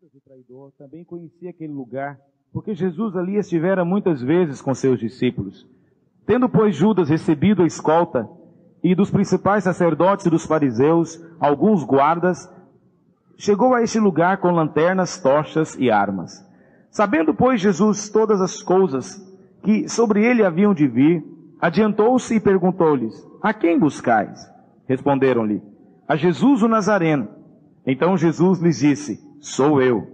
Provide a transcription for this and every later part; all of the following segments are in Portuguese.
Judas, o traidor, também conhecia aquele lugar, porque Jesus ali estivera muitas vezes com seus discípulos. Tendo, pois, Judas recebido a escolta, e dos principais sacerdotes e dos fariseus, alguns guardas, chegou a este lugar com lanternas, tochas e armas. Sabendo, pois, Jesus todas as coisas que sobre ele haviam de vir, adiantou-se e perguntou-lhes: a quem buscais? Responderam-lhe: a Jesus o Nazareno. Então Jesus lhes disse: sou eu.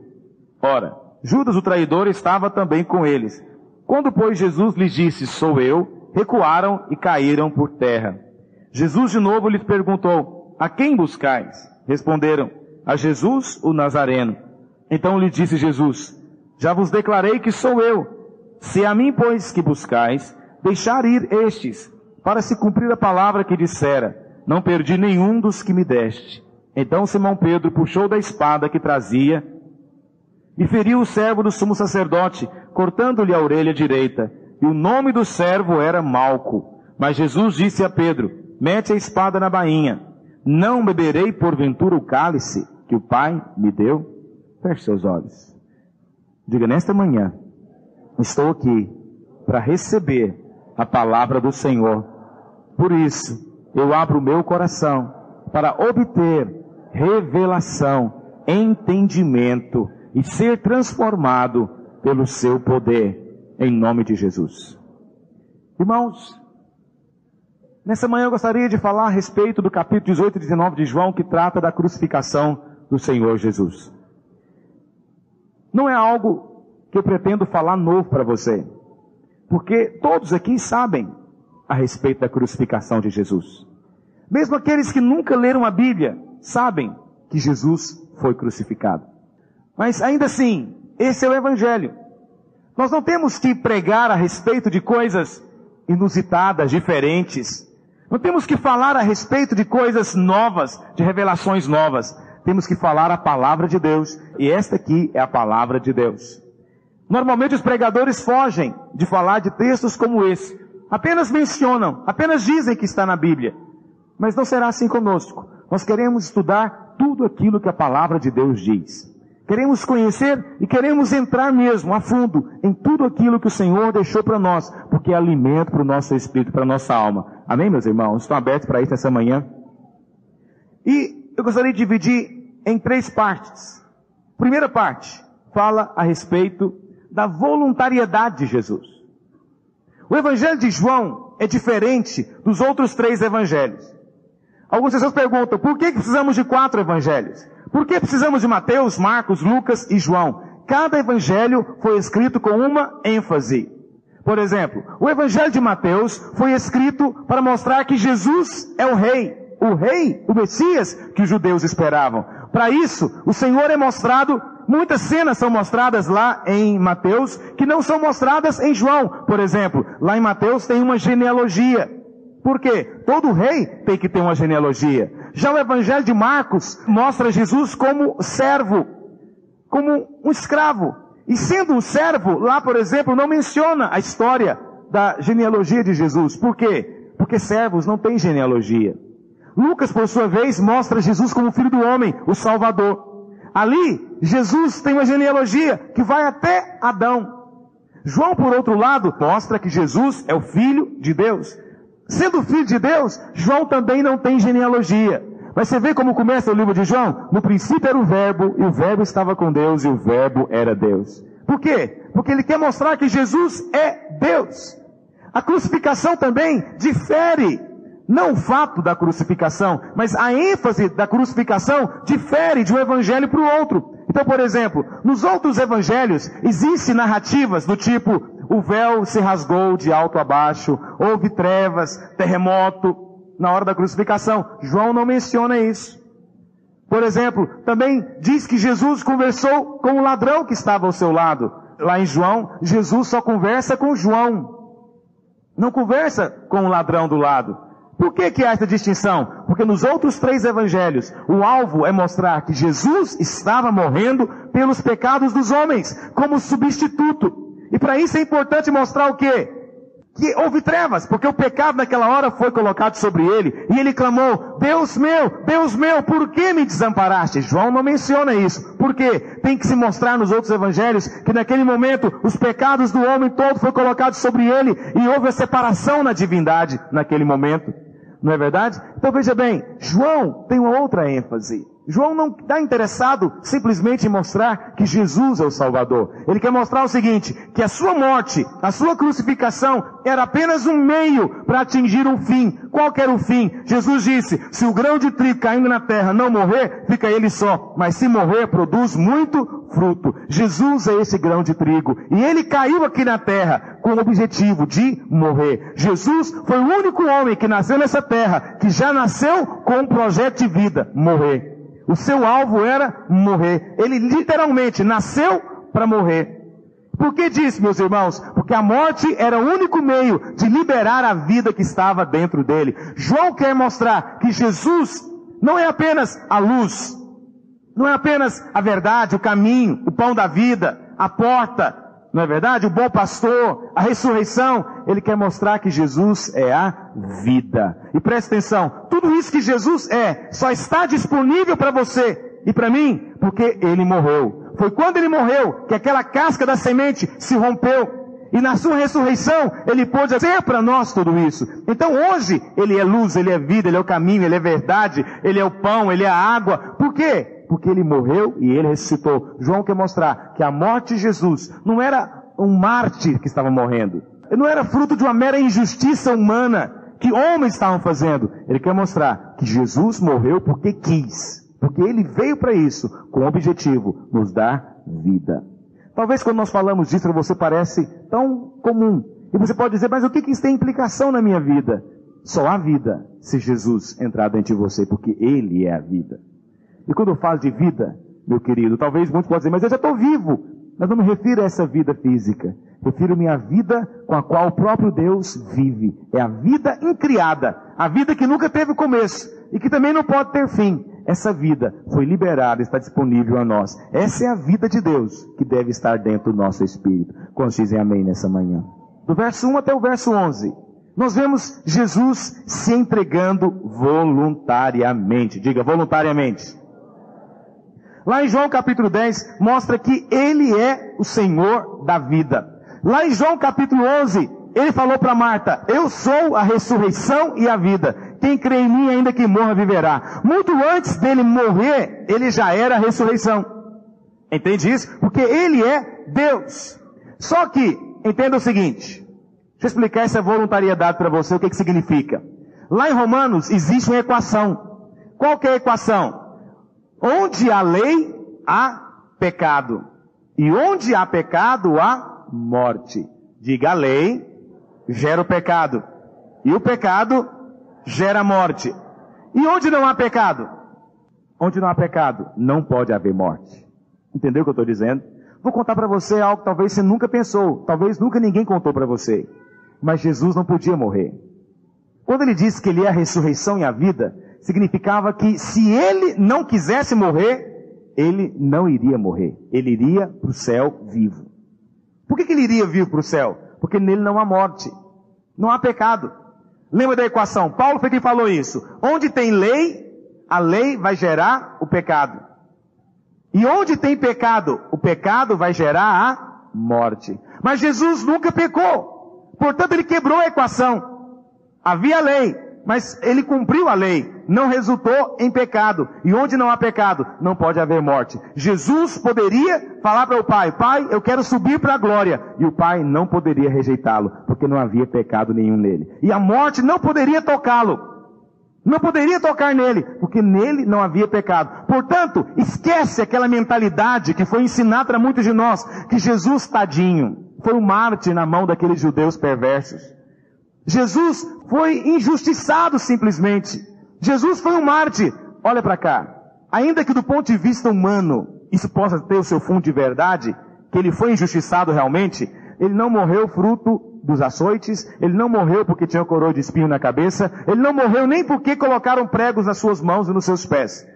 Ora, Judas o traidor estava também com eles. Quando, pois, Jesus lhes disse: sou eu, recuaram e caíram por terra. Jesus de novo lhes perguntou: a quem buscais? Responderam: a Jesus o Nazareno. Então lhe disse Jesus: já vos declarei que sou eu. Se a mim, pois, que buscais, deixar ir estes, para se cumprir a palavra que dissera: não perdi nenhum dos que me deste. Então Simão Pedro puxou da espada que trazia e feriu o servo do sumo sacerdote, cortando-lhe a orelha direita. E o nome do servo era Malco. Mas Jesus disse a Pedro: mete a espada na bainha. Não beberei porventura o cálice que o Pai me deu? Feche seus olhos. Diga: nesta manhã, estou aqui para receber a palavra do Senhor. Por isso, eu abro o meu coração para obter revelação, entendimento e ser transformado pelo seu poder, em nome de Jesus. Irmãos, nessa manhã eu gostaria de falar a respeito do capítulo 18 e 19 de João, que trata da crucificação do Senhor Jesus. Não é algo que eu pretendo falar novo para você, porque todos aqui sabem a respeito da crucificação de Jesus. Mesmo aqueles que nunca leram a Bíblia sabem que Jesus foi crucificado. Mas ainda assim, esse é o Evangelho. Nós não temos que pregar a respeito de coisas inusitadas, diferentes. Não temos que falar a respeito de coisas novas, de revelações novas. Temos que falar a palavra de Deus. E esta aqui é a palavra de Deus. Normalmente os pregadores fogem de falar de textos como esse. Apenas mencionam, apenas dizem que está na Bíblia. Mas não será assim conosco. Nós queremos estudar tudo aquilo que a palavra de Deus diz. Queremos conhecer e queremos entrar mesmo a fundo em tudo aquilo que o Senhor deixou para nós, porque é alimento para o nosso espírito, para a nossa alma. Amém, meus irmãos? Estão abertos para isso essa manhã? E eu gostaria de dividir em 3 partes. Primeira parte fala a respeito da voluntariedade de Jesus. O Evangelho de João é diferente dos outros 3 evangelhos. Algumas pessoas perguntam: por que precisamos de 4 evangelhos? Por que precisamos de Mateus, Marcos, Lucas e João? Cada evangelho foi escrito com uma ênfase. Por exemplo, o Evangelho de Mateus foi escrito para mostrar que Jesus é o rei, o Messias que os judeus esperavam. Para isso, o Senhor é mostrado, muitas cenas são mostradas lá em Mateus, que não são mostradas em João. Por exemplo, lá em Mateus tem uma genealogia. Por quê? Todo rei tem que ter uma genealogia. Já o Evangelho de Marcos mostra Jesus como servo, como um escravo. E sendo um servo, lá, por exemplo, não menciona a história da genealogia de Jesus. Por quê? Porque servos não têm genealogia. Lucas, por sua vez, mostra Jesus como filho do homem, o Salvador. Ali, Jesus tem uma genealogia que vai até Adão. João, por outro lado, mostra que Jesus é o Filho de Deus. Sendo filho de Deus, João também não tem genealogia. Mas você vê como começa o livro de João? No princípio era o Verbo, e o Verbo estava com Deus, e o Verbo era Deus. Por quê? Porque ele quer mostrar que Jesus é Deus. A crucificação também difere, não o fato da crucificação, mas a ênfase da crucificação difere de um evangelho para o outro. Então, por exemplo, nos outros evangelhos existem narrativas do tipo: o véu se rasgou de alto a baixo, houve trevas, terremoto, na hora da crucificação. João não menciona isso. Por exemplo, também diz que Jesus conversou com o ladrão que estava ao seu lado. Lá em João, Jesus só conversa com João. Não conversa com o ladrão do lado. Por que há essa distinção? Porque nos outros 3 evangelhos, o alvo é mostrar que Jesus estava morrendo pelos pecados dos homens, como substituto. E para isso é importante mostrar o quê? que houve trevas, porque o pecado naquela hora foi colocado sobre ele, e ele clamou, Deus meu, por que me desamparaste? João não menciona isso, porque tem que se mostrar nos outros evangelhos, que naquele momento, os pecados do homem todo foram colocados sobre ele, e houve a separação na divindade naquele momento, não é verdade? Então veja bem, João tem uma outra ênfase. João não está interessado simplesmente em mostrar que Jesus é o Salvador. Ele quer mostrar o seguinte, que a sua morte, a sua crucificação, era apenas um meio para atingir um fim. Qual que era o fim? Jesus disse, se o grão de trigo caindo na terra não morrer, fica ele só. Mas se morrer, produz muito fruto. Jesus é esse grão de trigo. E ele caiu aqui na terra com o objetivo de morrer. Jesus foi o único homem que nasceu nessa terra, que já nasceu com um projeto de vida, morrer. O seu alvo era morrer. Ele literalmente nasceu para morrer. Por que disso, meus irmãos? Porque a morte era o único meio de liberar a vida que estava dentro dele. João quer mostrar que Jesus não é apenas a luz, não é apenas a verdade, o caminho, o pão da vida, a porta, não é verdade? O bom pastor, a ressurreição. Ele quer mostrar que Jesus é a vida. E preste atenção, tudo isso que Jesus é, só está disponível para você e para mim, porque Ele morreu. Foi quando Ele morreu que aquela casca da semente se rompeu. E na sua ressurreição, Ele pôde ser para nós tudo isso. Então hoje, Ele é luz, Ele é vida, Ele é o caminho, Ele é verdade, Ele é o pão, Ele é a água. Por quê? Porque Ele morreu e Ele ressuscitou. João quer mostrar que a morte de Jesus não era um mártir que estava morrendo. Ele não era fruto de uma mera injustiça humana que homens estavam fazendo. Ele quer mostrar que Jesus morreu porque quis. Porque Ele veio para isso, com o objetivo, nos dar vida. Talvez quando nós falamos disso, para você parece tão comum. E você pode dizer, mas o que isso tem implicação na minha vida? Só há vida se Jesus entrar dentro de você, porque Ele é a vida. E quando eu falo de vida, meu querido, talvez muitos possam dizer, mas eu já estou vivo. Mas não me refiro a essa vida física. Refiro-me à vida com a qual o próprio Deus vive. É a vida incriada. A vida que nunca teve começo. E que também não pode ter fim. Essa vida foi liberada, está disponível a nós. Essa é a vida de Deus que deve estar dentro do nosso espírito. Quantos dizem amém nessa manhã? Do verso 1 até o verso 11. Nós vemos Jesus se entregando voluntariamente. Diga, voluntariamente. Lá em João capítulo 10, mostra que Ele é o Senhor da vida. Lá em João capítulo 11, Ele falou para Marta, eu sou a ressurreição e a vida. Quem crê em mim, ainda que morra, viverá. Muito antes dele morrer, Ele já era a ressurreição. Entende isso? Porque Ele é Deus. Só que, entenda o seguinte, deixa eu explicar essa voluntariedade para você, o que significa. Lá em Romanos, existe uma equação. Qual que é a equação? Onde há lei, há pecado. E onde há pecado, há morte. Diga, a lei gera o pecado. E o pecado gera a morte. E onde não há pecado? Onde não há pecado, não pode haver morte. Entendeu o que eu estou dizendo? Vou contar para você algo que talvez você nunca pensou. Talvez nunca ninguém contou para você. Mas Jesus não podia morrer. Quando Ele disse que Ele é a ressurreição e a vida, significava que se Ele não quisesse morrer, Ele não iria morrer. Ele iria para o céu vivo. Por que Ele iria vivo para o céu? Porque nele não há morte. Não há pecado. Lembra da equação? Paulo foi quem falou isso. Onde tem lei, a lei vai gerar o pecado. E onde tem pecado, o pecado vai gerar a morte. Mas Jesus nunca pecou. Portanto, Ele quebrou a equação. Havia lei, mas Ele cumpriu a lei. Não resultou em pecado. E onde não há pecado, não pode haver morte. Jesus poderia falar para o Pai, Pai, eu quero subir para a glória. E o Pai não poderia rejeitá-lo, porque não havia pecado nenhum nele. E a morte não poderia tocá-lo. Não poderia tocar nele, porque nele não havia pecado. Portanto, esquece aquela mentalidade que foi ensinada para muitos de nós, que Jesus, tadinho, foi um mártir na mão daqueles judeus perversos. Jesus foi injustiçado simplesmente. Jesus foi um mártir. Olha para cá. Ainda que do ponto de vista humano, isso possa ter o seu fundo de verdade, que ele foi injustiçado realmente, ele não morreu fruto dos açoites, ele não morreu porque tinha coroa de espinho na cabeça, ele não morreu nem porque colocaram pregos nas suas mãos e nos seus pés.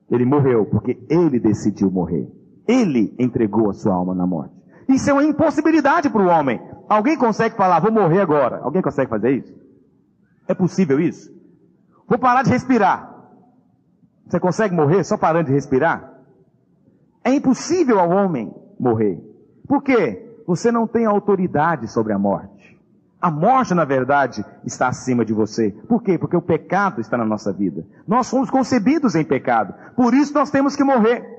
Ele morreu porque ele decidiu morrer. Ele entregou a sua alma na morte. Isso é uma impossibilidade para o homem. Alguém consegue falar, vou morrer agora? Alguém consegue fazer isso? É possível isso? Vou parar de respirar. Você consegue morrer só parando de respirar? É impossível ao homem morrer. Por quê? Você não tem autoridade sobre a morte. A morte, na verdade, está acima de você. Por quê? Porque o pecado está na nossa vida. Nós fomos concebidos em pecado. Por isso nós temos que morrer.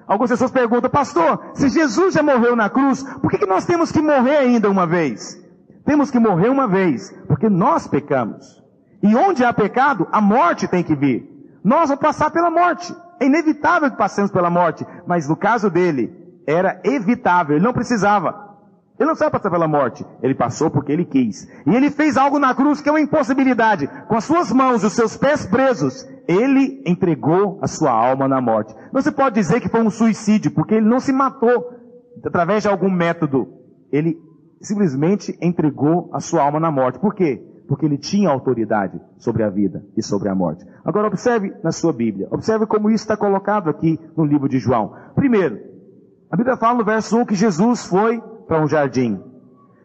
Algumas pessoas perguntam, pastor, se Jesus já morreu na cruz, por que nós temos que morrer ainda uma vez? Temos que morrer uma vez, porque nós pecamos. E onde há pecado, a morte tem que vir. Nós vamos passar pela morte. É inevitável que passemos pela morte. Mas no caso dele, era evitável. Ele não precisava. Ele não precisava passar pela morte. Ele passou porque ele quis. E ele fez algo na cruz que é uma impossibilidade. Com as suas mãos e os seus pés presos, ele entregou a sua alma na morte. Não se pode dizer que foi um suicídio, porque ele não se matou através de algum método. Ele simplesmente entregou a sua alma na morte. Por quê? Porque ele tinha autoridade sobre a vida e sobre a morte. Agora observe na sua Bíblia. Observe como isso está colocado aqui no livro de João. Primeiro, a Bíblia fala no verso 1 que Jesus foi para um jardim.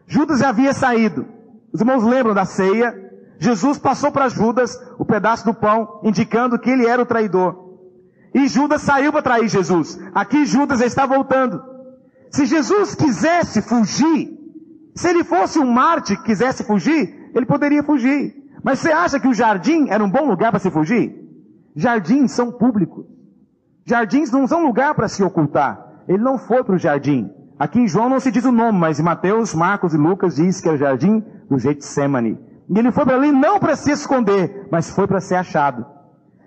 Judas já havia saído. Os irmãos lembram da ceia? Jesus passou para Judas o pedaço do pão, indicando que ele era o traidor. E Judas saiu para trair Jesus. Aqui Judas está voltando. Se Jesus quisesse fugir, se ele fosse um mártir que quisesse fugir, ele poderia fugir. Mas você acha que o jardim era um bom lugar para se fugir? Jardins são públicos. Jardins não são lugar para se ocultar. Ele não foi para o jardim. Aqui em João não se diz o nome, mas em Mateus, Marcos e Lucas diz que era o jardim do Getsemane. E ele foi para ali não para se esconder, mas foi para ser achado.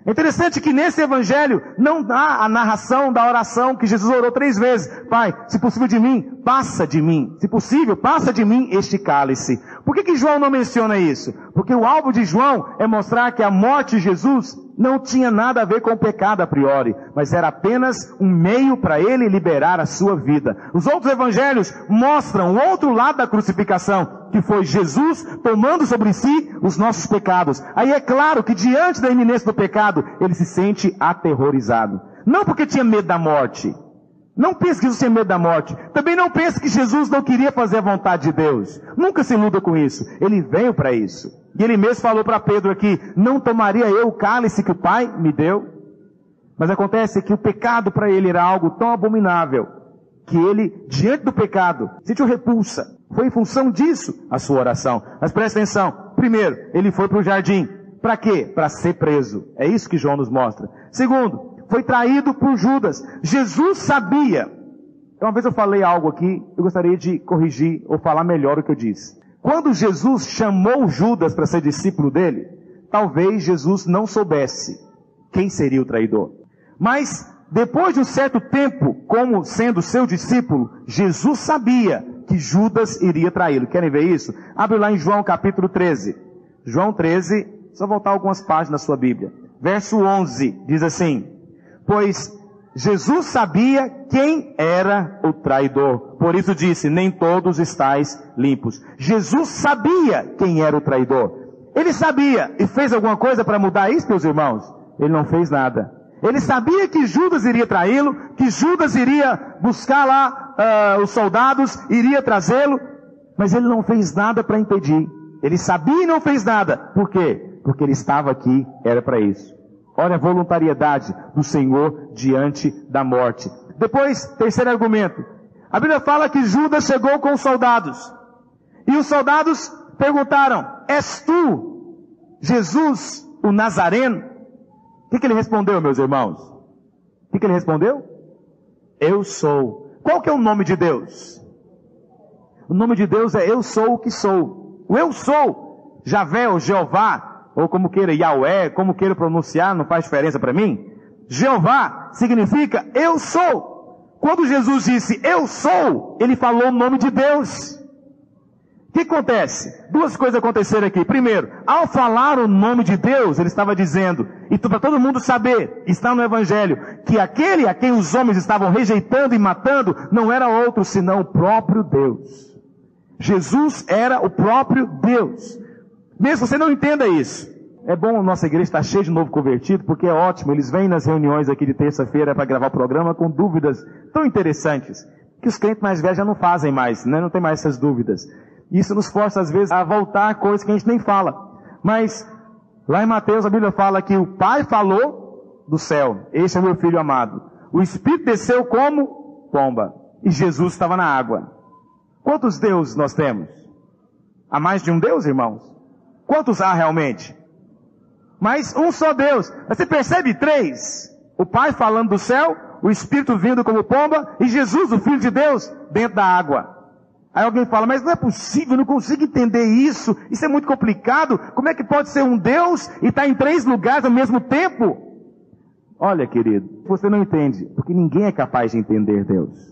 É interessante que nesse evangelho não há a narração da oração que Jesus orou 3 vezes. Pai, se possível de mim, passa de mim. Se possível, passa de mim este cálice. Por que João não menciona isso? Porque o alvo de João é mostrar que a morte de Jesus não tinha nada a ver com o pecado a priori, mas era apenas um meio para ele liberar a sua vida. Os outros evangelhos mostram o outro lado da crucificação, que foi Jesus tomando sobre si os nossos pecados. Aí é claro que diante da iminência do pecado, ele se sente aterrorizado. Não porque tinha medo da morte. Não pense que Jesus tinha medo da morte. Também não pense que Jesus não queria fazer a vontade de Deus. Nunca se iluda com isso. Ele veio para isso. E ele mesmo falou para Pedro aqui, não tomaria eu o cálice que o Pai me deu? Mas acontece que o pecado para ele era algo tão abominável, que ele, diante do pecado, sentiu repulsa. Foi em função disso a sua oração. Mas presta atenção. Primeiro, ele foi para o jardim. Para quê? Para ser preso. É isso que João nos mostra. Segundo, foi traído por Judas. Jesus sabia. Uma vez eu falei algo aqui, eu gostaria de corrigir ou falar melhor o que eu disse. Quando Jesus chamou Judas para ser discípulo dele, talvez Jesus não soubesse quem seria o traidor. Mas, depois de um certo tempo, como sendo seu discípulo, Jesus sabia que Judas iria traí-lo. Querem ver isso? Abre lá em João capítulo 13. João 13, só voltar algumas páginas da sua Bíblia. Verso 11, diz assim, pois Jesus sabia quem era o traidor. Por isso disse, nem todos estáis limpos. Jesus sabia quem era o traidor. Ele sabia e fez alguma coisa para mudar isso, meus irmãos? Ele não fez nada. Ele sabia que Judas iria traí-lo, que Judas iria buscar lá os soldados, iria trazê-lo, mas ele não fez nada para impedir. Ele sabia e não fez nada. Por quê? Porque ele estava aqui, era para isso. Olha a voluntariedade do Senhor diante da morte. Depois, terceiro argumento. A Bíblia fala que Judas chegou com os soldados. E os soldados perguntaram, és tu, Jesus, o Nazareno? O que ele respondeu, meus irmãos? O que ele respondeu? Eu sou. Qual que é o nome de Deus? O nome de Deus é eu sou o que sou. O eu sou, Javé ou Jeová, ou como queira, Yahweh, como queira pronunciar, não faz diferença para mim. Jeová significa eu sou. Quando Jesus disse eu sou, ele falou o nome de Deus. O que acontece? Duas coisas aconteceram aqui. Primeiro, ao falar o nome de Deus, ele estava dizendo, e para todo mundo saber, está no Evangelho, que aquele a quem os homens estavam rejeitando e matando, não era outro senão o próprio Deus. Jesus era o próprio Deus. Mesmo que você não entenda isso, é bom a nossa igreja estar cheia de novo convertido, porque é ótimo, eles vêm nas reuniões aqui de terça-feira para gravar o programa com dúvidas tão interessantes. que os crentes mais velhos já não fazem mais, né? Não tem mais essas dúvidas. Isso nos força, às vezes, a voltar a coisas que a gente nem fala. Mas, lá em Mateus, a Bíblia fala que o Pai falou do céu. Este é meu Filho amado. O Espírito desceu como pomba. E Jesus estava na água. Quantos deuses nós temos? Há mais de um Deus, irmãos? Quantos há realmente? Mas um só Deus. Você percebe 3? O Pai falando do céu, o Espírito vindo como pomba, e Jesus, o Filho de Deus, dentro da água. Aí alguém fala, mas não é possível, eu não consigo entender isso. Isso é muito complicado. Como é que pode ser um Deus e estar em 3 lugares ao mesmo tempo? Olha, querido, você não entende, porque ninguém é capaz de entender Deus.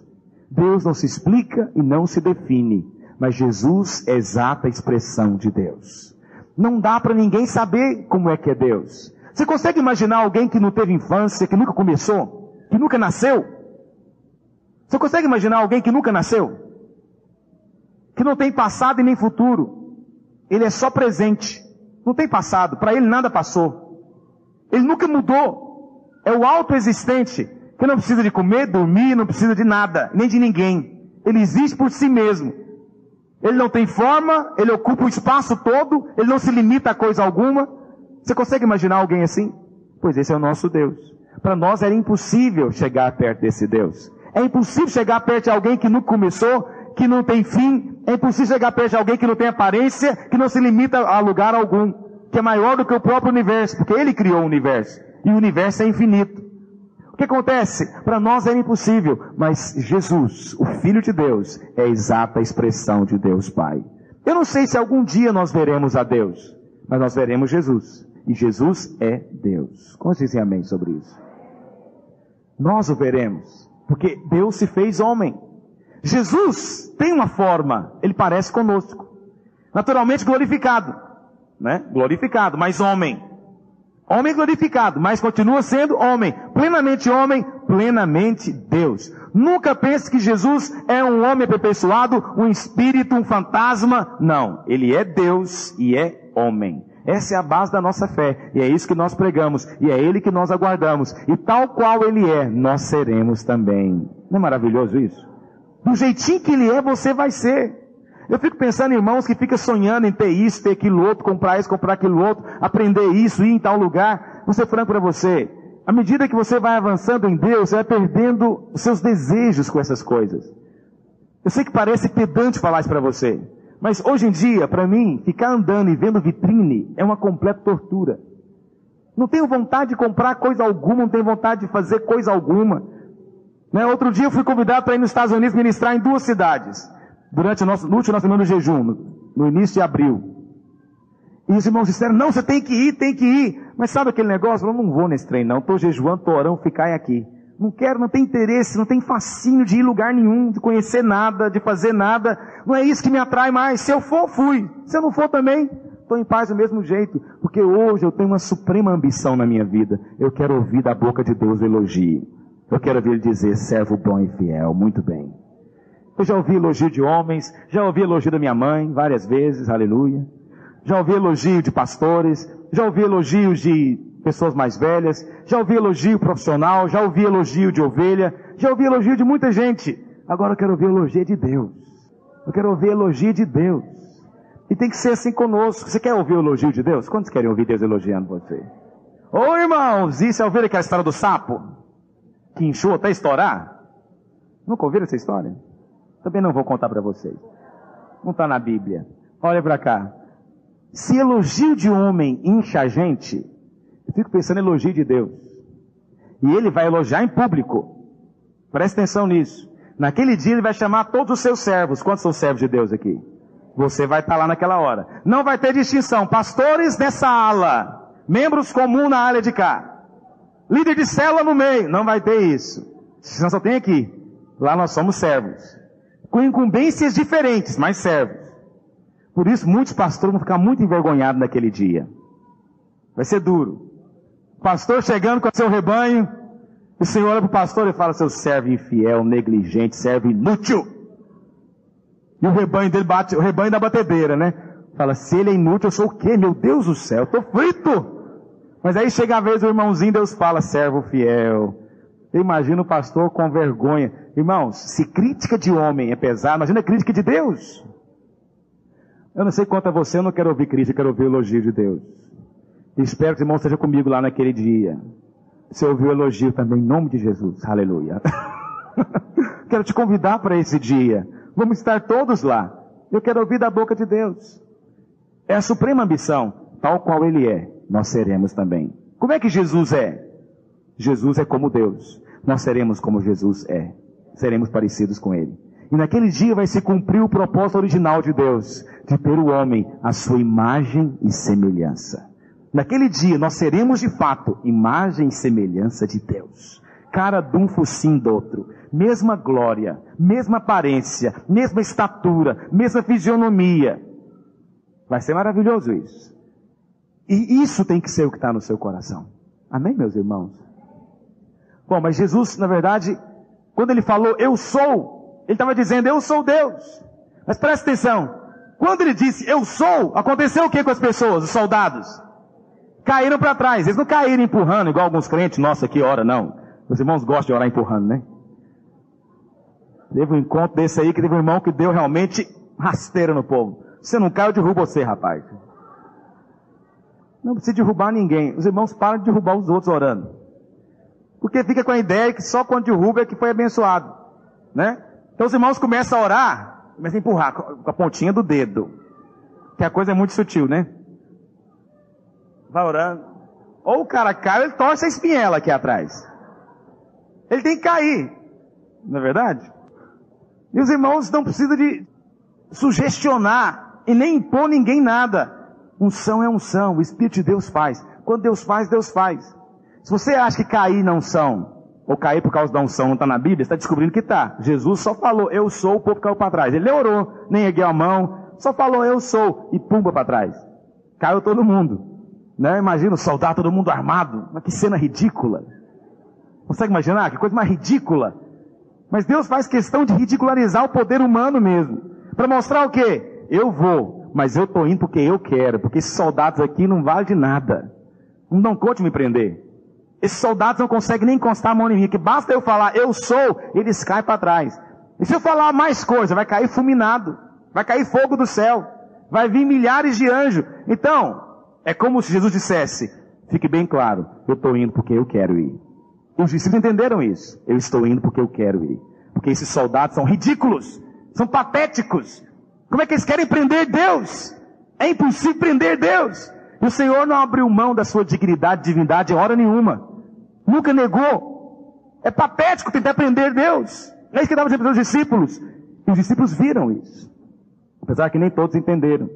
Deus não se explica e não se define, mas Jesus é a exata expressão de Deus. Não dá para ninguém saber como é que é Deus. Você consegue imaginar alguém que não teve infância, que nunca começou, que nunca nasceu? Você consegue imaginar alguém que nunca nasceu? Que não tem passado e nem futuro. Ele é só presente. Não tem passado. Para ele nada passou. Ele nunca mudou. É o autoexistente, que não precisa de comer, dormir, não precisa de nada, nem de ninguém. Ele existe por si mesmo. Ele não tem forma, ele ocupa o espaço todo, ele não se limita a coisa alguma. Você consegue imaginar alguém assim? Pois esse é o nosso Deus. Para nós era impossível chegar perto desse Deus. É impossível chegar perto de alguém que nunca começou, que não tem fim. É impossível chegar perto de alguém que não tem aparência, que não se limita a lugar algum, que é maior do que o próprio universo, porque ele criou o universo. E o universo é infinito. O que acontece? Para nós era impossível, mas Jesus, o Filho de Deus, é a exata expressão de Deus Pai. Eu não sei se algum dia nós veremos a Deus, mas nós veremos Jesus. E Jesus é Deus. Como dizem amém sobre isso? Nós o veremos, porque Deus se fez homem. Jesus tem uma forma, ele parece conosco. Naturalmente glorificado, né? Glorificado, mas homem. Homem glorificado, mas continua sendo homem. Plenamente Deus. Nunca pense que Jesus é um homem aperfeiçoado, um espírito, um fantasma. Não, ele é Deus e é homem. Essa é a base da nossa fé, e é isso que nós pregamos, e é ele que nós aguardamos. E tal qual ele é, nós seremos também. Não é maravilhoso isso? Do jeitinho que ele é, você vai ser. Eu fico pensando em irmãos que ficam sonhando em ter isso, ter aquilo outro, comprar isso, comprar aquilo outro, aprender isso, ir em tal lugar. Vou ser franco para você. À medida que você vai avançando em Deus, você vai perdendo os seus desejos com essas coisas. Eu sei que parece pedante falar isso para você. Mas hoje em dia, para mim, ficar andando e vendo vitrine é uma completa tortura. Não tenho vontade de comprar coisa alguma, não tenho vontade de fazer coisa alguma. Né? Outro dia eu fui convidado para ir nos Estados Unidos ministrar em 2 cidades. Durante no último semana do jejum, no início de abril. E os irmãos disseram, não, você tem que ir. Mas sabe aquele negócio? Eu não vou nesse trem não, estou jejuando, estou orando, ficai aqui. Não quero, não tem interesse, não tem fascínio de ir em lugar nenhum, de conhecer nada, de fazer nada. Não é isso que me atrai mais. Se eu for, fui. Se eu não for também, estou em paz do mesmo jeito. Porque hoje eu tenho uma suprema ambição na minha vida. Eu quero ouvir da boca de Deus o elogio. Eu quero ouvir ele dizer, servo bom e fiel, muito bem. Eu já ouvi elogio de homens, já ouvi elogio da minha mãe várias vezes, aleluia. Já ouvi elogio de pastores, já ouvi elogios de pessoas mais velhas, já ouvi elogio profissional, já ouvi elogio de ovelha, já ouvi elogio de muita gente. Agora eu quero ouvir elogio de Deus. Eu quero ouvir elogio de Deus. E tem que ser assim conosco. Você quer ouvir o elogio de Deus? Quantos querem ouvir Deus elogiando você? Ô irmãos, isso é ouvir aquela história do sapo? Que inchou até estourar? Nunca ouviram essa história? Também não vou contar para vocês. Não está na Bíblia. Olha para cá. Se elogio de homem incha a gente, eu fico pensando em elogio de Deus. E ele vai elogiar em público. Presta atenção nisso. Naquele dia ele vai chamar todos os seus servos. Quantos são servos de Deus aqui? Você vai estar lá naquela hora. Não vai ter distinção. Pastores nessa ala. Membros comuns na área de cá. Líder de célula no meio. Não vai ter isso. Distinção só tem aqui. Lá nós somos servos. Com incumbências diferentes, mas servos. Por isso, muitos pastores vão ficar muito envergonhados naquele dia. Vai ser duro. Pastor chegando com o seu rebanho, o Senhor olha para o pastor e fala, seu servo infiel, negligente, servo inútil. E o rebanho dele bate, o rebanho da batedeira, né? Fala, se ele é inútil, eu sou o quê? Meu Deus do céu, eu estou frito. Mas aí chega a vez do irmãozinho, Deus fala, servo fiel, Eu imagino o pastor com vergonha. Irmãos, se crítica de homem é pesada, imagina a crítica de Deus. Eu não sei quanto a você, eu não quero ouvir crítica, eu quero ouvir elogio de Deus. E espero que o irmão esteja comigo lá naquele dia. Você ouviu o elogio também, em nome de Jesus. Aleluia. Quero te convidar para esse dia. Vamos estar todos lá. Eu quero ouvir da boca de Deus. É a suprema ambição. Tal qual Ele é, nós seremos também. Como é que Jesus é? Jesus é como Deus. Nós seremos como Jesus é. Seremos parecidos com Ele. E naquele dia vai se cumprir o propósito original de Deus, de ter o homem à sua imagem e semelhança. Naquele dia nós seremos de fato imagem e semelhança de Deus. Cara de um focinho do outro. Mesma glória, mesma aparência, mesma estatura, mesma fisionomia. Vai ser maravilhoso isso. E isso tem que ser o que está no seu coração. Amém, meus irmãos? Bom, mas Jesus, na verdade, quando Ele falou, eu sou, Ele estava dizendo, eu sou Deus. Mas presta atenção, quando Ele disse, eu sou, aconteceu o que com as pessoas, os soldados? Caíram para trás, eles não caíram empurrando, igual alguns crentes, nossa, que hora, não. Os irmãos gostam de orar empurrando, né? Teve um encontro desse aí, que teve um irmão que deu realmente rasteira no povo. Se você não cai, eu derrubo você, rapaz. Não precisa derrubar ninguém. Os irmãos param de derrubar os outros orando. Porque fica com a ideia que só quando derruba é que foi abençoado. Né? Então os irmãos começam a orar, começam a empurrar com a pontinha do dedo. Que a coisa é muito sutil, né? Vai orando. Ou o cara cai, ele torce a espinhela aqui atrás. Ele tem que cair. Não é verdade? E os irmãos não precisam de sugestionar e nem impor ninguém nada. Unção é unção, o Espírito de Deus faz. Quando Deus faz, Deus faz. Se você acha que cair na unção, ou cair por causa da unção não está na Bíblia, você está descobrindo que está. Jesus só falou, eu sou, o povo caiu para trás. Ele orou, nem ergueu a mão, só falou, eu sou, e pumba para trás. Caiu todo mundo. Né? Imagina o soldado, todo mundo armado. Mas que cena ridícula. Consegue imaginar? Que coisa mais ridícula. Mas Deus faz questão de ridicularizar o poder humano mesmo. Para mostrar o quê? Eu vou, mas eu estou indo porque eu quero. Porque esses soldados aqui não valem de nada. Não dão conta de me prender. Esses soldados não conseguem nem encostar a mão em mim. Que basta eu falar, eu sou, eles caem para trás. E se eu falar mais coisa, vai cair fulminado. Vai cair fogo do céu. Vai vir milhares de anjos. Então, é como se Jesus dissesse, fique bem claro, eu estou indo porque eu quero ir. Os discípulos entenderam isso. Eu estou indo porque eu quero ir. Porque esses soldados são ridículos. São patéticos. Como é que eles querem prender Deus? É impossível prender Deus. E o Senhor não abriu mão da sua dignidade, divindade, em hora nenhuma. Nunca negou. É patético tentar prender Deus. É isso que estava dizendo para os discípulos. E os discípulos viram isso. Apesar que nem todos entenderam.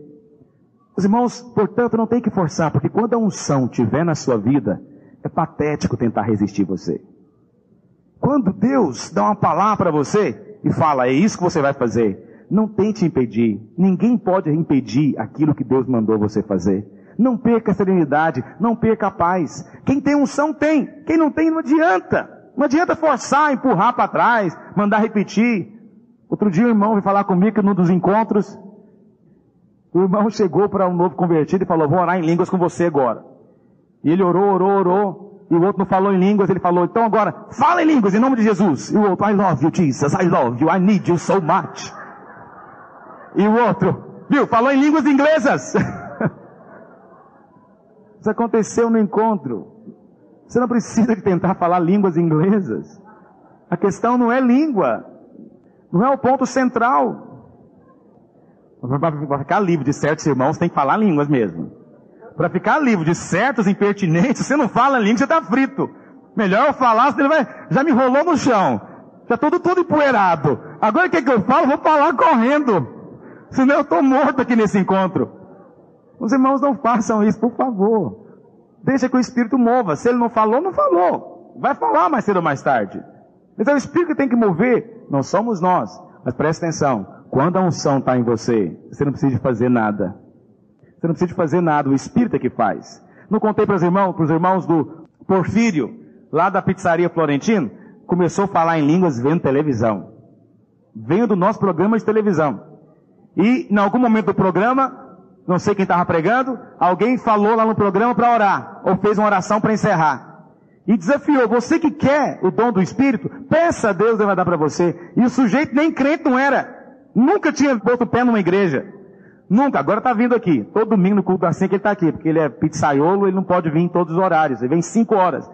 Os irmãos, portanto, não tem que forçar. Porque quando a unção estiver na sua vida, é patético tentar resistir você. Quando Deus dá uma palavra para você e fala, é isso que você vai fazer, não tente impedir. Ninguém pode impedir aquilo que Deus mandou você fazer. Não perca a serenidade, não perca a paz. Quem tem unção tem, quem não tem não adianta. Não adianta forçar, empurrar para trás, mandar repetir. Outro dia o irmão veio falar comigo num dos encontros. O irmão chegou para um novo convertido e falou, vou orar em línguas com você agora. E ele orou, e o outro não falou em línguas, ele falou, então agora, fala em línguas, em nome de Jesus. E o outro, I love you, Jesus, I love you, I need you so much. E o outro, viu, falou em línguas inglesas. Isso aconteceu no encontro. Você não precisa de tentar falar línguas inglesas. A questão não é língua, não é o ponto central. Para ficar livre de certos irmãos, tem que falar línguas mesmo. Para ficar livre de certos impertinentes, você não fala língua, você está frito. Melhor eu falar, senão ele vai, já me rolou no chão. Já todo empoeirado. Agora o que eu falo? Vou falar correndo. Senão eu estou morto aqui nesse encontro. Os irmãos não façam isso, por favor. Deixa que o Espírito mova. Se ele não falou, não falou. Vai falar mais cedo ou mais tarde. Mas é o Espírito que tem que mover. Não somos nós. Mas presta atenção. Quando a unção está em você, você não precisa de fazer nada. Você não precisa de fazer nada, o Espírito é que faz. Não contei para os irmãos do Porfírio, lá da pizzaria Florentino, começou a falar em línguas vendo televisão. Vendo o nosso programa de televisão. E, em algum momento do programa, não sei quem estava pregando, alguém falou lá no programa para orar, ou fez uma oração para encerrar. E desafiou, você que quer o dom do Espírito, peça a Deus, Deus vai dar para você. E o sujeito nem crente não era. Nunca tinha posto o pé numa igreja. Nunca, agora está vindo aqui. Todo domingo no culto assim que ele está aqui, porque ele é pizzaiolo, ele não pode vir em todos os horários. Ele vem 5 horas.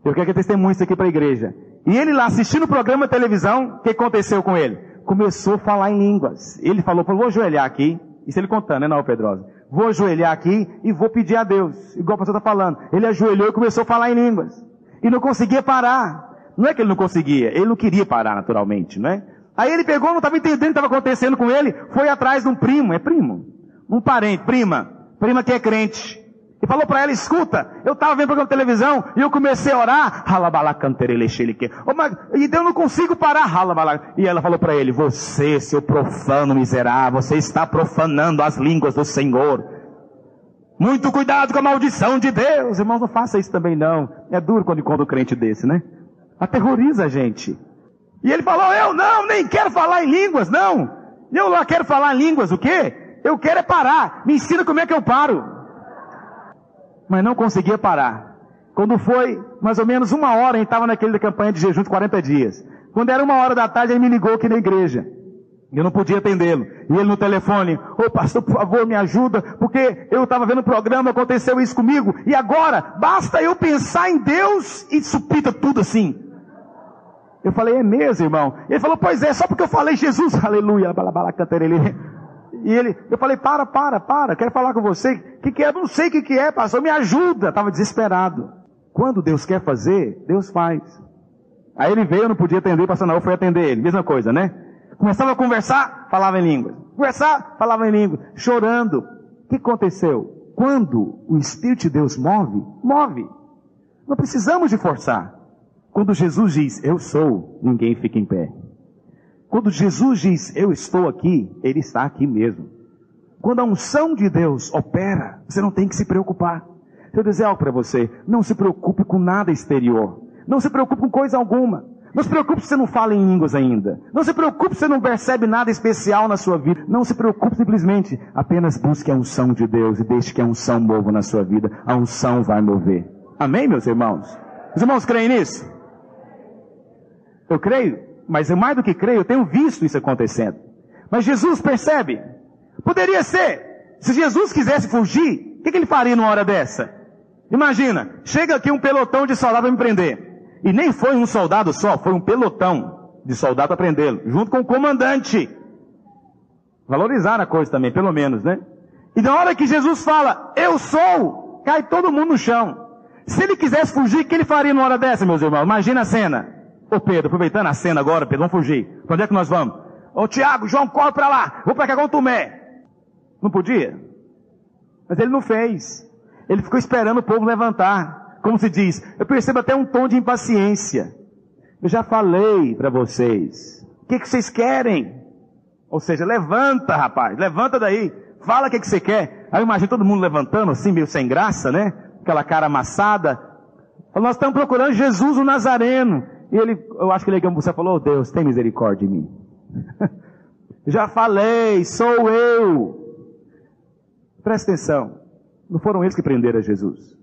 Eu quero que ele testemunhe isso aqui para a igreja. E ele lá assistindo o programa de televisão, o que aconteceu com ele? Começou a falar em línguas. Ele falou, vou ajoelhar aqui. Isso ele contando, né, não, Pedrosa? Vou ajoelhar aqui e vou pedir a Deus. Igual o pastor está falando. Ele ajoelhou e começou a falar em línguas. E não conseguia parar. Não é que ele não conseguia, ele não queria parar naturalmente, não é? Aí ele pegou, não estava entendendo o que estava acontecendo com ele, foi atrás de um primo, um parente, prima que é crente. E falou para ela, escuta, eu estava vendo programa de televisão e eu comecei a orar, e eu não consigo parar, e ela falou para ele, você, seu profano miserável, você está profanando as línguas do Senhor. Muito cuidado com a maldição de Deus. Irmãos, não faça isso também não. É duro quando encontra um crente desse, né? Aterroriza a gente. E ele falou, eu não, nem quero falar em línguas, não. Eu lá quero falar em línguas, o quê? Eu quero é parar. Me ensina como é que eu paro. Mas não conseguia parar. Quando foi mais ou menos 1 hora, a gente estava naquele da campanha de jejum de 40 dias. Quando era 1 hora da tarde, ele me ligou aqui na igreja. Eu não podia atendê-lo. E ele no telefone, pastor, por favor, me ajuda, porque eu estava vendo o programa, aconteceu isso comigo, e agora, basta eu pensar em Deus e supita tudo assim. Eu falei, é mesmo, irmão? Ele falou, pois é, só porque eu falei Jesus, aleluia, e eu falei, para, quero falar com você, o que é? Não sei o que é, pastor, me ajuda. Estava desesperado. Quando Deus quer fazer, Deus faz. Aí ele veio, eu não podia atender, pastor, não, eu fui atender ele, mesma coisa, né? Começava a conversar, falava em línguas. Conversar, falava em línguas. Chorando. O que aconteceu? Quando o Espírito de Deus move. Não precisamos de forçar. Quando Jesus diz, eu sou, ninguém fica em pé. Quando Jesus diz, eu estou aqui, Ele está aqui mesmo. Quando a unção de Deus opera, você não tem que se preocupar. Deixa eu dizer algo para você. Não se preocupe com nada exterior. Não se preocupe com coisa alguma. Não se preocupe se você não fala em línguas ainda. Não se preocupe se você não percebe nada especial na sua vida. Não se preocupe simplesmente. Apenas busque a unção de Deus e deixe que a unção mova na sua vida. A unção vai mover. Amém, meus irmãos? Os irmãos creem nisso? Eu creio, mas eu mais do que creio, eu tenho visto isso acontecendo. Mas Jesus percebe. Poderia ser. Se Jesus quisesse fugir, o que ele faria numa hora dessa? Imagina, chega aqui um pelotão de soldados para me prender. E nem foi um soldado só, foi um pelotão de soldados para prendê-lo, junto com o comandante. Valorizar a coisa também, pelo menos, né? E na hora que Jesus fala, eu sou, cai todo mundo no chão. Se ele quisesse fugir, o que ele faria numa hora dessa, meus irmãos? Imagina a cena. Ô Pedro, aproveitando a cena agora, Pedro, vamos fugir. Para onde é que nós vamos? Ô Tiago, João, corre para lá. Vou para cá com o Tomé. Não podia? Mas ele não fez. Ele ficou esperando o povo levantar. Como se diz, eu percebo até um tom de impaciência. Eu já falei para vocês. O que vocês querem? Ou seja, levanta, rapaz, levanta daí. Fala o que você quer. Aí eu imagino todo mundo levantando assim, meio sem graça, né? Aquela cara amassada. Nós estamos procurando Jesus o Nazareno. E ele, eu acho que ele você falou, oh, Deus, tem misericórdia de mim. Já falei, sou eu. Presta atenção. Não foram eles que prenderam Jesus.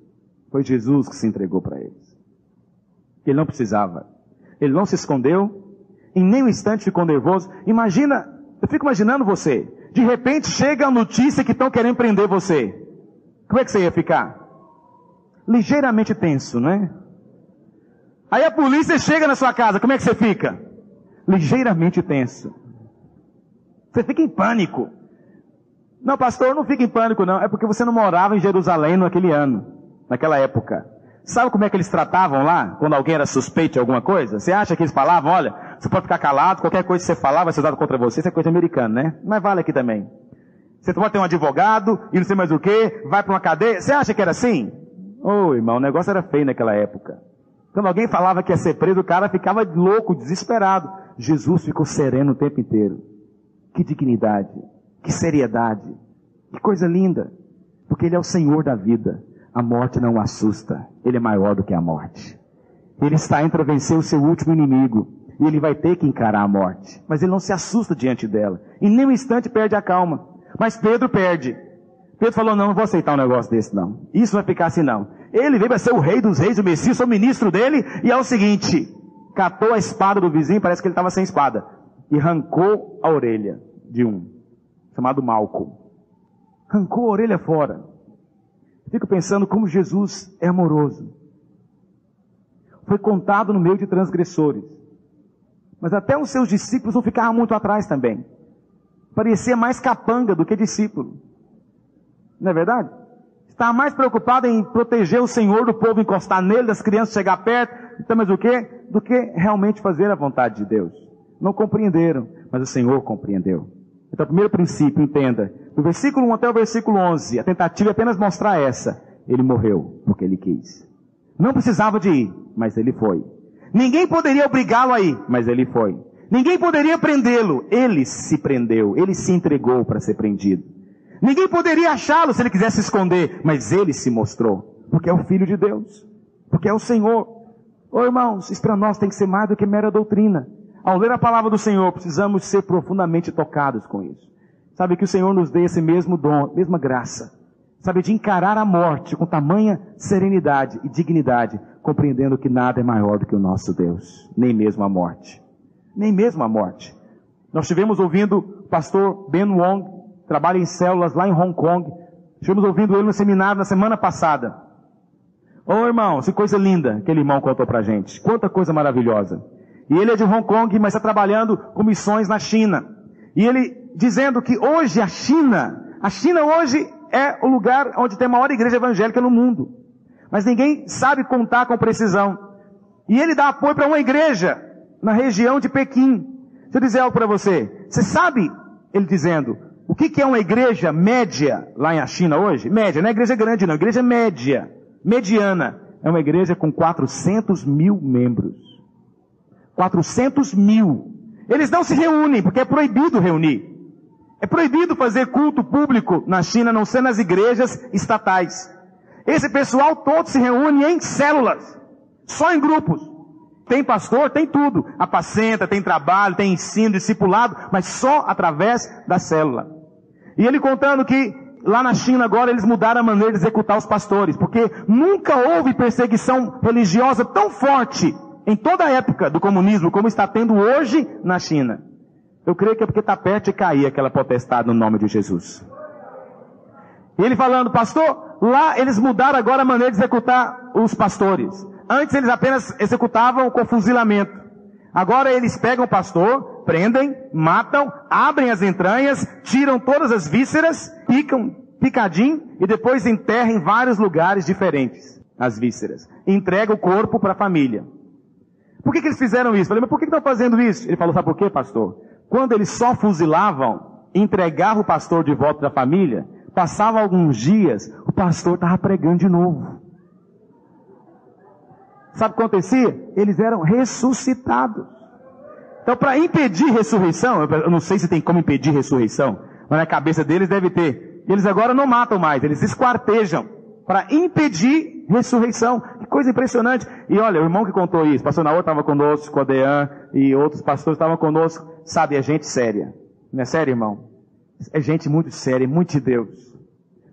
Foi Jesus que se entregou para eles. Ele não precisava. Ele não se escondeu. Em nenhum instante ficou nervoso. Imagina, eu fico imaginando você. De repente chega a notícia que estão querendo prender você. Como é que você ia ficar? Ligeiramente tenso, não é? Aí a polícia chega na sua casa. Como é que você fica? Ligeiramente tenso. Você fica em pânico. Não, pastor, não fica em pânico não. É porque você não morava em Jerusalém naquele ano. Naquela época. Sabe como é que eles tratavam lá? Quando alguém era suspeito de alguma coisa? Você acha que eles falavam, olha, você pode ficar calado, qualquer coisa que você falar vai ser usado contra você. Isso é coisa americana, né? Mas vale aqui também. Você pode ter um advogado e não sei mais o que, vai para uma cadeia. Você acha que era assim? Ô, irmão, o negócio era feio naquela época. Quando alguém falava que ia ser preso, o cara ficava louco, desesperado. Jesus ficou sereno o tempo inteiro. Que dignidade, que seriedade, que coisa linda. Porque Ele é o Senhor da vida. A morte não o assusta. Ele é maior do que a morte. Ele está entre a vencer o seu último inimigo. E ele vai ter que encarar a morte. Mas ele não se assusta diante dela. Em nenhum instante perde a calma. Mas Pedro perde. Pedro falou, não vou aceitar um negócio desse não. Isso vai ficar assim não. Ele veio para ser o rei dos reis, o Messias, sou ministro dele, e é o seguinte, catou a espada do vizinho, parece que ele estava sem espada, e arrancou a orelha de um, chamado Malco. Arrancou a orelha fora. Fico pensando como Jesus é amoroso. Foi contado no meio de transgressores. Mas até os seus discípulos não ficavam muito atrás também. Parecia mais capanga do que discípulo. Não é verdade? Estava mais preocupado em proteger o Senhor do povo, encostar nele, das crianças chegar perto, então, mas o quê? Do que realmente fazer a vontade de Deus. Não compreenderam, mas o Senhor compreendeu. Então, o primeiro princípio, entenda, do versículo 1 até o versículo 11, a tentativa é apenas mostrar essa. Ele morreu porque ele quis. Não precisava de ir, mas ele foi. Ninguém poderia obrigá-lo a ir, mas ele foi. Ninguém poderia prendê-lo, ele se prendeu, ele se entregou para ser prendido. Ninguém poderia achá-lo se ele quisesse esconder, mas ele se mostrou, porque é o Filho de Deus, porque é o Senhor. Ô irmãos, isso para nós tem que ser mais do que mera doutrina. Ao ler a palavra do Senhor, precisamos ser profundamente tocados com isso. Sabe, que o Senhor nos dê esse mesmo dom, mesma graça. Sabe, de encarar a morte com tamanha serenidade e dignidade, compreendendo que nada é maior do que o nosso Deus, nem mesmo a morte. Nem mesmo a morte. Nós estivemos ouvindo o pastor Ben Wong, trabalha em células lá em Hong Kong. Estivemos ouvindo ele no seminário na semana passada. Ô irmão, que coisa linda que aquele irmão contou pra gente. Quanta coisa maravilhosa. E ele é de Hong Kong, mas está trabalhando com missões na China. E ele dizendo que hoje a China hoje é o lugar onde tem a maior igreja evangélica no mundo. Mas ninguém sabe contar com precisão. E ele dá apoio para uma igreja na região de Pequim. Deixa eu dizer algo para você. Você sabe, ele dizendo, o que é uma igreja média lá na China hoje? Média, não é igreja grande não, igreja média, mediana. É uma igreja com 400 mil membros. 400 mil. Eles não se reúnem, porque é proibido reunir. É proibido fazer culto público na China, a não ser nas igrejas estatais. Esse pessoal todo se reúne em células, só em grupos. Tem pastor, tem tudo. Apacenta, tem trabalho, tem ensino, discipulado, mas só através da célula. E ele contando que lá na China agora eles mudaram a maneira de executar os pastores, porque nunca houve perseguição religiosa tão forte em toda a época do comunismo como está tendo hoje na China. Eu creio que é porque está perto de cair aquela potestade no nome de Jesus. E ele falando, pastor, lá eles mudaram agora a maneira de executar os pastores. Antes eles apenas executavam com fuzilamento. Agora eles pegam o pastor, prendem, matam, abrem as entranhas, tiram todas as vísceras, picam picadinho e depois enterram em vários lugares diferentes as vísceras. E entregam o corpo para a família. Por que eles fizeram isso? Eu falei, mas por que estão fazendo isso? Ele falou, sabe por quê, pastor? Quando eles só fuzilavam, entregavam o pastor de volta para a família, passavam alguns dias, o pastor estava pregando de novo. Sabe o que acontecia? Eles eram ressuscitados. Então, para impedir ressurreição, eu não sei se tem como impedir ressurreição, mas na cabeça deles deve ter. Eles agora não matam mais, eles esquartejam para impedir ressurreição. Que coisa impressionante. E olha, o irmão que contou isso, o pastor Naor estava conosco, o Adean e outros pastores estavam conosco. Sabe, é gente séria. Não é sério, irmão? É gente muito séria, muito de Deus.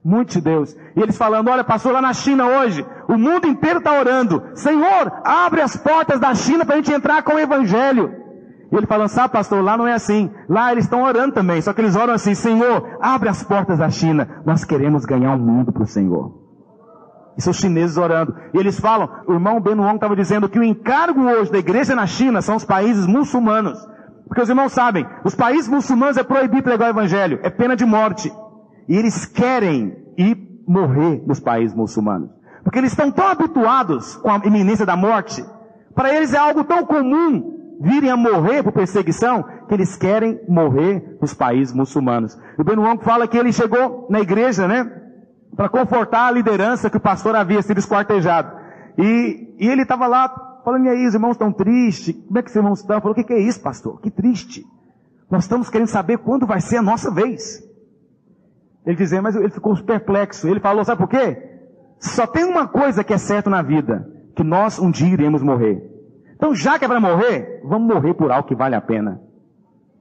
Muito de Deus. E eles falando, olha, pastor, lá na China hoje, o mundo inteiro está orando. Senhor, abre as portas da China para a gente entrar com o Evangelho. E ele falando, sabe, pastor, lá não é assim. Lá eles estão orando também, só que eles oram assim, Senhor, abre as portas da China. Nós queremos ganhar o mundo para o Senhor. E são os chineses orando. E eles falam, o irmão Ben Wong estava dizendo que o encargo hoje da igreja na China são os países muçulmanos. Porque os irmãos sabem, os países muçulmanos é proibido pregar o Evangelho, é pena de morte. E eles querem ir morrer nos países muçulmanos. Porque eles estão tão habituados com a iminência da morte, para eles é algo tão comum virem a morrer por perseguição, que eles querem morrer nos países muçulmanos. O Ben Wong fala que ele chegou na igreja, né, para confortar a liderança que o pastor havia sido esquartejado. E ele estava lá falando, e aí, os irmãos estão tristes, como é que os irmãos estão? Falou, o que é isso, pastor? Que triste. Nós estamos querendo saber quando vai ser a nossa vez. Ele dizia, mas ele ficou perplexo. Ele falou, sabe por quê? Só tem uma coisa que é certa na vida, que nós um dia iremos morrer. Então, já que é para morrer, vamos morrer por algo que vale a pena.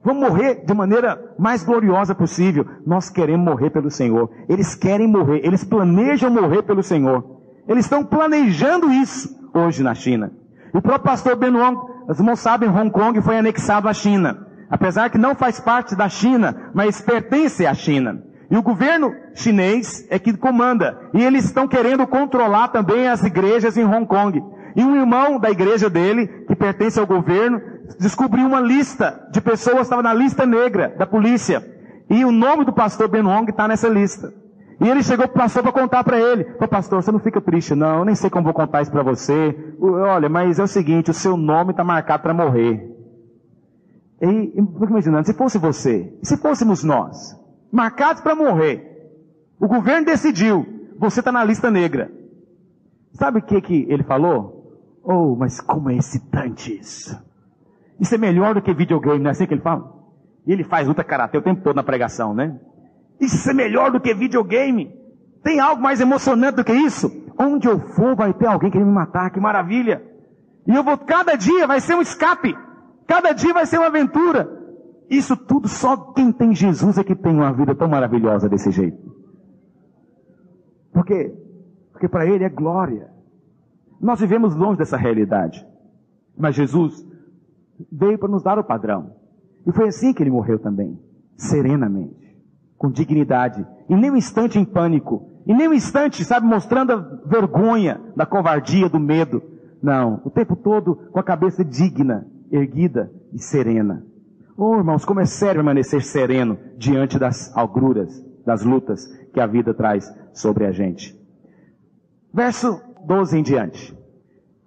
Vamos morrer de maneira mais gloriosa possível. Nós queremos morrer pelo Senhor. Eles querem morrer, eles planejam morrer pelo Senhor. Eles estão planejando isso hoje na China. E o próprio pastor Ben Wong, os irmãos sabem, Hong Kong foi anexado à China. Apesar que não faz parte da China, mas pertence à China. E o governo chinês é que comanda. E eles estão querendo controlar também as igrejas em Hong Kong. E um irmão da igreja dele, que pertence ao governo, descobriu uma lista de pessoas que estavam na lista negra da polícia. E o nome do pastor Ben Wong está nessa lista. E ele chegou para o pastor para contar para ele. Falou, pastor, você não fica triste não, eu nem sei como vou contar isso para você. Olha, mas é o seguinte, o seu nome está marcado para morrer. E eu fico imaginando, se fosse você, se fôssemos nós, marcados para morrer, o governo decidiu, você está na lista negra. Sabe o que ele falou? Oh, mas como é excitante isso. Isso é melhor do que videogame, não é assim que ele fala? E ele faz luta karatê o tempo todo na pregação, né? Isso é melhor do que videogame. Tem algo mais emocionante do que isso? Onde eu for vai ter alguém querendo me matar, que maravilha. E eu vou, cada dia vai ser um escape. Cada dia vai ser uma aventura. Isso tudo só quem tem Jesus é que tem uma vida tão maravilhosa desse jeito. Por quê? Porque para Ele é glória. Nós vivemos longe dessa realidade. Mas Jesus veio para nos dar o padrão. E foi assim que Ele morreu também. Serenamente. Com dignidade. E nem um instante em pânico. E nem um instante, sabe, mostrando a vergonha da covardia, do medo. Não. O tempo todo com a cabeça digna, erguida e serena. Oh, irmãos, como é sério permanecer sereno diante das agruras, das lutas que a vida traz sobre a gente. Verso 12 em diante.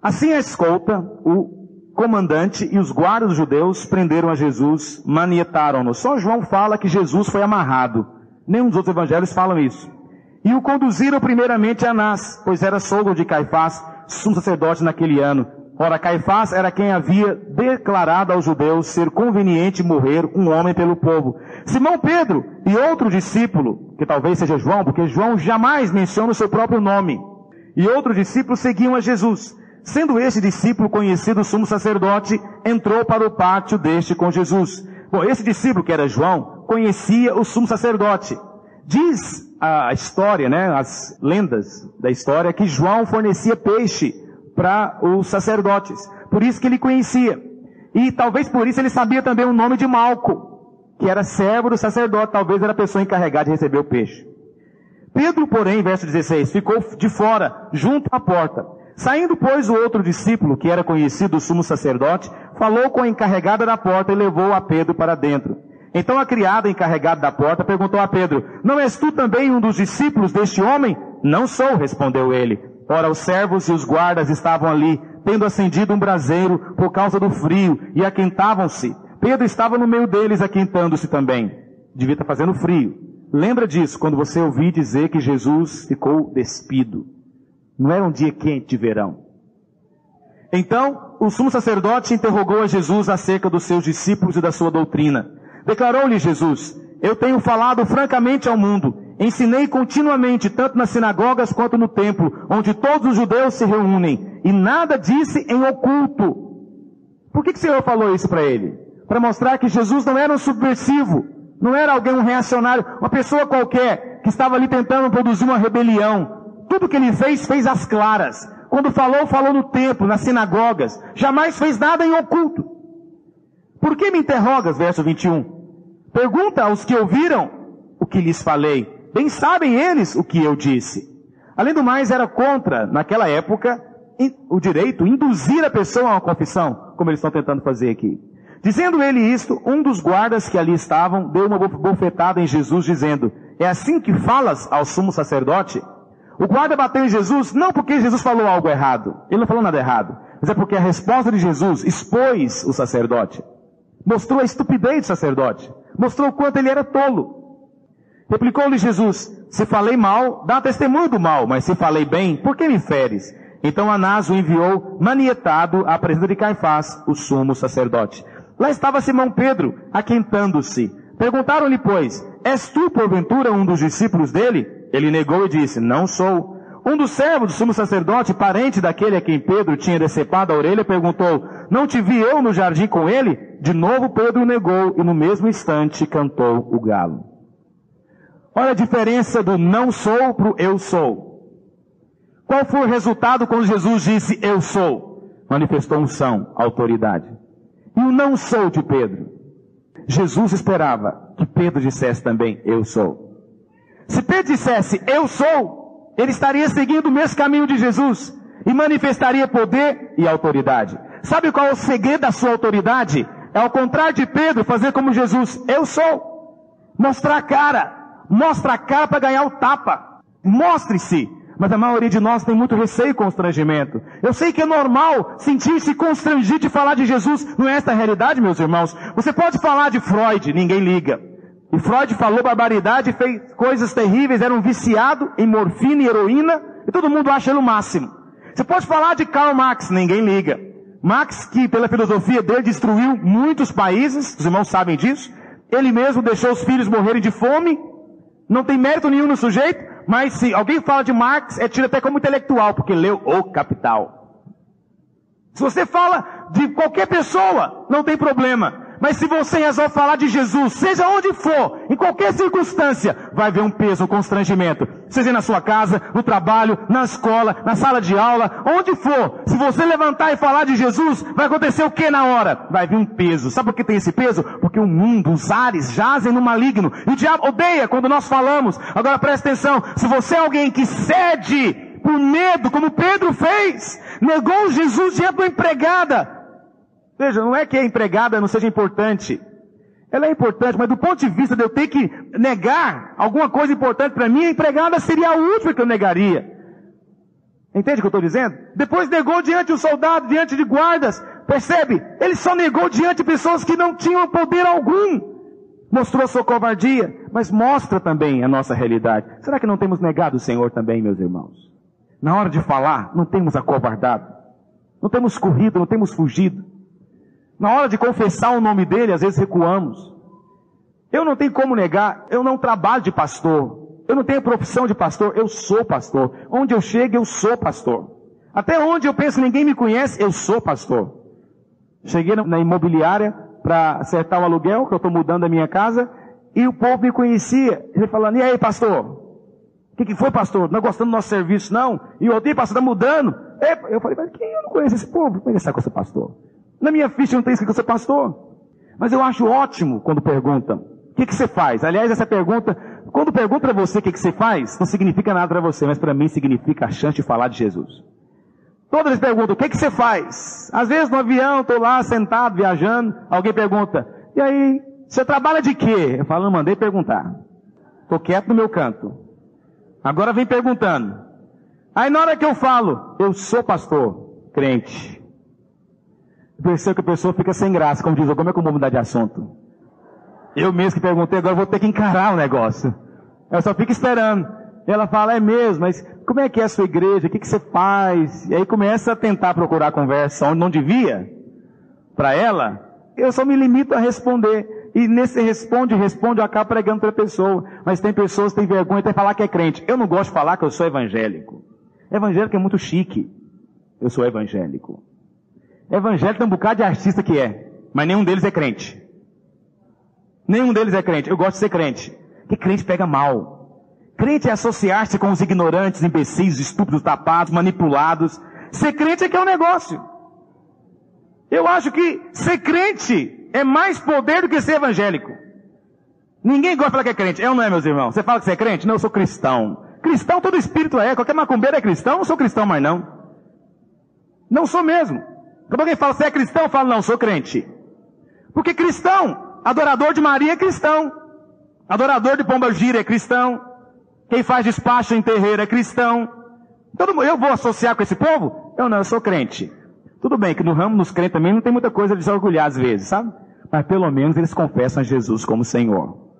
Assim a escolta, o comandante e os guardas judeus prenderam a Jesus, manietaram-no. Só João fala que Jesus foi amarrado. Nenhum dos outros evangelhos falam isso. E o conduziram primeiramente a Anás, pois era sogro de Caifás, sumo sacerdote naquele ano. Ora, Caifás era quem havia declarado aos judeus ser conveniente morrer um homem pelo povo. Simão Pedro e outro discípulo, que talvez seja João, porque João jamais menciona o seu próprio nome, e outro discípulo seguiam a Jesus. Sendo este discípulo conhecido o sumo sacerdote, entrou para o pátio deste com Jesus. Bom, esse discípulo, que era João, conhecia o sumo sacerdote. Diz a história, né, as lendas da história, que João fornecia peixe para os sacerdotes. Por isso que ele conhecia. E talvez por isso ele sabia também o nome de Malco, que era servo do sacerdote, talvez era a pessoa encarregada de receber o peixe. Pedro, porém, verso 16, ficou de fora, junto à porta. Saindo, pois, o outro discípulo, que era conhecido o sumo sacerdote, falou com a encarregada da porta e levou a Pedro para dentro. Então a criada encarregada da porta perguntou a Pedro, não és tu também um dos discípulos deste homem? Não sou, respondeu ele. Ora, os servos e os guardas estavam ali, tendo acendido um braseiro por causa do frio, e aquentavam-se. Pedro estava no meio deles, aquentando-se também. Devia estar fazendo frio. Lembra disso, quando você ouvir dizer que Jesus ficou despido. Não era um dia quente de verão. Então, o sumo sacerdote interrogou a Jesus acerca dos seus discípulos e da sua doutrina. Declarou-lhe Jesus, eu tenho falado francamente ao mundo, ensinei continuamente, tanto nas sinagogas quanto no templo, onde todos os judeus se reúnem, e nada disse em oculto. Por que o Senhor falou isso para ele? Para mostrar que Jesus não era um subversivo, não era alguém, um reacionário, uma pessoa qualquer, que estava ali tentando produzir uma rebelião. Tudo que ele fez, fez às claras. Quando falou, falou no templo, nas sinagogas. Jamais fez nada em oculto. Por que me interrogas? Verso 21. Pergunta aos que ouviram o que lhes falei. Bem sabem eles o que eu disse. Além do mais, era contra, naquela época, o direito, induzir a pessoa a uma confissão, como eles estão tentando fazer aqui. Dizendo ele isto, um dos guardas que ali estavam, deu uma bofetada em Jesus, dizendo, é assim que falas ao sumo sacerdote? O guarda bateu em Jesus, não porque Jesus falou algo errado. Ele não falou nada errado. Mas é porque a resposta de Jesus expôs o sacerdote. Mostrou a estupidez do sacerdote. Mostrou o quanto ele era tolo. Replicou-lhe Jesus, se falei mal, dá testemunho do mal. Mas se falei bem, por que me feres? Então Anás o enviou manietado à presença de Caifás, o sumo sacerdote. Lá estava Simão Pedro, aquentando-se. Perguntaram-lhe, pois, és tu, porventura, um dos discípulos dele? Ele negou e disse, não sou. Um dos servos do sumo sacerdote, parente daquele a quem Pedro tinha decepado a orelha, perguntou, não te vi eu no jardim com ele? De novo Pedro negou e no mesmo instante cantou o galo. Olha a diferença do não sou para o eu sou. Qual foi o resultado quando Jesus disse, eu sou? Manifestou unção, autoridade. E o não sou de Pedro? Jesus esperava que Pedro dissesse também, eu sou. Se Pedro dissesse, eu sou, ele estaria seguindo o mesmo caminho de Jesus e manifestaria poder e autoridade. Sabe qual é o segredo da sua autoridade? É ao contrário de Pedro, fazer como Jesus, eu sou. Mostrar a cara. Mostra a cara para ganhar o tapa. Mostre-se. Mas a maioria de nós tem muito receio e constrangimento. Eu sei que é normal sentir-se constrangido de falar de Jesus. Não é esta a realidade, meus irmãos. Você pode falar de Freud, ninguém liga. E Freud falou barbaridade, fez coisas terríveis, era um viciado em morfina e heroína, e todo mundo acha ele o máximo. Você pode falar de Karl Marx, ninguém liga. Marx, que pela filosofia dele destruiu muitos países, os irmãos sabem disso. Ele mesmo deixou os filhos morrerem de fome. Não tem mérito nenhum no sujeito, mas se alguém fala de Marx, é tido até como intelectual, porque leu O Capital. Se você fala de qualquer pessoa, não tem problema. Mas se você resolve falar de Jesus, seja onde for, em qualquer circunstância, vai haver um peso, um constrangimento. Seja na sua casa, no trabalho, na escola, na sala de aula, onde for. Se você levantar e falar de Jesus, vai acontecer o que na hora? Vai vir um peso. Sabe por que tem esse peso? Porque o mundo, os ares, jazem no maligno. E o diabo odeia quando nós falamos. Agora presta atenção, se você é alguém que cede por medo, como Pedro fez, negou Jesus diante da empregada. Veja, não é que a empregada não seja importante. Ela é importante, mas do ponto de vista de eu ter que negar alguma coisa importante para mim, a empregada seria a última que eu negaria. Entende o que eu estou dizendo? Depois negou diante do soldado, diante de guardas. Percebe? Ele só negou diante de pessoas que não tinham poder algum. Mostrou a sua covardia, mas mostra também a nossa realidade. Será que não temos negado o Senhor também, meus irmãos? Na hora de falar, não temos acovardado. Não temos corrido, não temos fugido. Na hora de confessar o nome dele, às vezes recuamos. Eu não tenho como negar, eu não trabalho de pastor. Eu não tenho profissão de pastor, eu sou pastor. Onde eu chego, eu sou pastor. Até onde eu penso ninguém me conhece, eu sou pastor. Cheguei na imobiliária para acertar o aluguel, que eu estou mudando a minha casa, e o povo me conhecia. Ele falando, e aí pastor? O que foi pastor? Não gostando do nosso serviço não? E o outro, pastor, está mudando? Eu falei, mas quem eu não conheço esse povo? Como é que sabe que eu sou pastor? Na minha ficha não tem escrito que eu sou pastor. Mas eu acho ótimo quando perguntam, o que você faz? Aliás, essa pergunta, quando perguntam para você o que você faz, não significa nada para você, mas para mim significa a chance de falar de Jesus. Todos eles perguntam, o que você faz? Às vezes no avião, estou lá sentado, viajando, alguém pergunta, e aí, você trabalha de quê? Eu falo, não mandei perguntar. Estou quieto no meu canto. Agora vem perguntando. Aí na hora que eu falo, eu sou pastor, crente. Percebo que a pessoa fica sem graça, como diz, como é que eu vou mudar de assunto? Eu mesmo que perguntei, agora vou ter que encarar o negócio. Eu só fico esperando. Ela fala, é mesmo, mas como é que é a sua igreja? O que você faz? E aí começa a tentar procurar conversa onde não devia. Para ela, eu só me limito a responder. E nesse responde, eu acabo pregando para a pessoa. Mas tem pessoas que têm vergonha de falar que é crente. Eu não gosto de falar que eu sou evangélico. Evangélico é muito chique. Eu sou evangélico. Evangélico tem um bocado de artista que é, mas nenhum deles é crente. Nenhum deles é crente. Eu gosto de ser crente. Porque crente pega mal. Crente é associar-se com os ignorantes, imbecis, estúpidos, tapados, manipulados. Ser crente é que é um negócio. Eu acho que ser crente é mais poder do que ser evangélico. Ninguém gosta de falar que é crente. É ou não é, meus irmãos? Você fala que você é crente? Não, eu sou cristão. Cristão todo espírito é. Qualquer macumbeiro é cristão. Eu não sou cristão mais não. Não sou mesmo. Quando alguém fala, você é cristão? Eu falo, não, sou crente. Porque cristão, adorador de Maria é cristão. Adorador de pomba gira é cristão. Quem faz despacho em terreiro é cristão. Eu vou associar com esse povo? Eu sou crente. Tudo bem que no ramo dos crentes também não tem muita coisa de se orgulhar às vezes, sabe? Mas pelo menos eles confessam a Jesus como Senhor.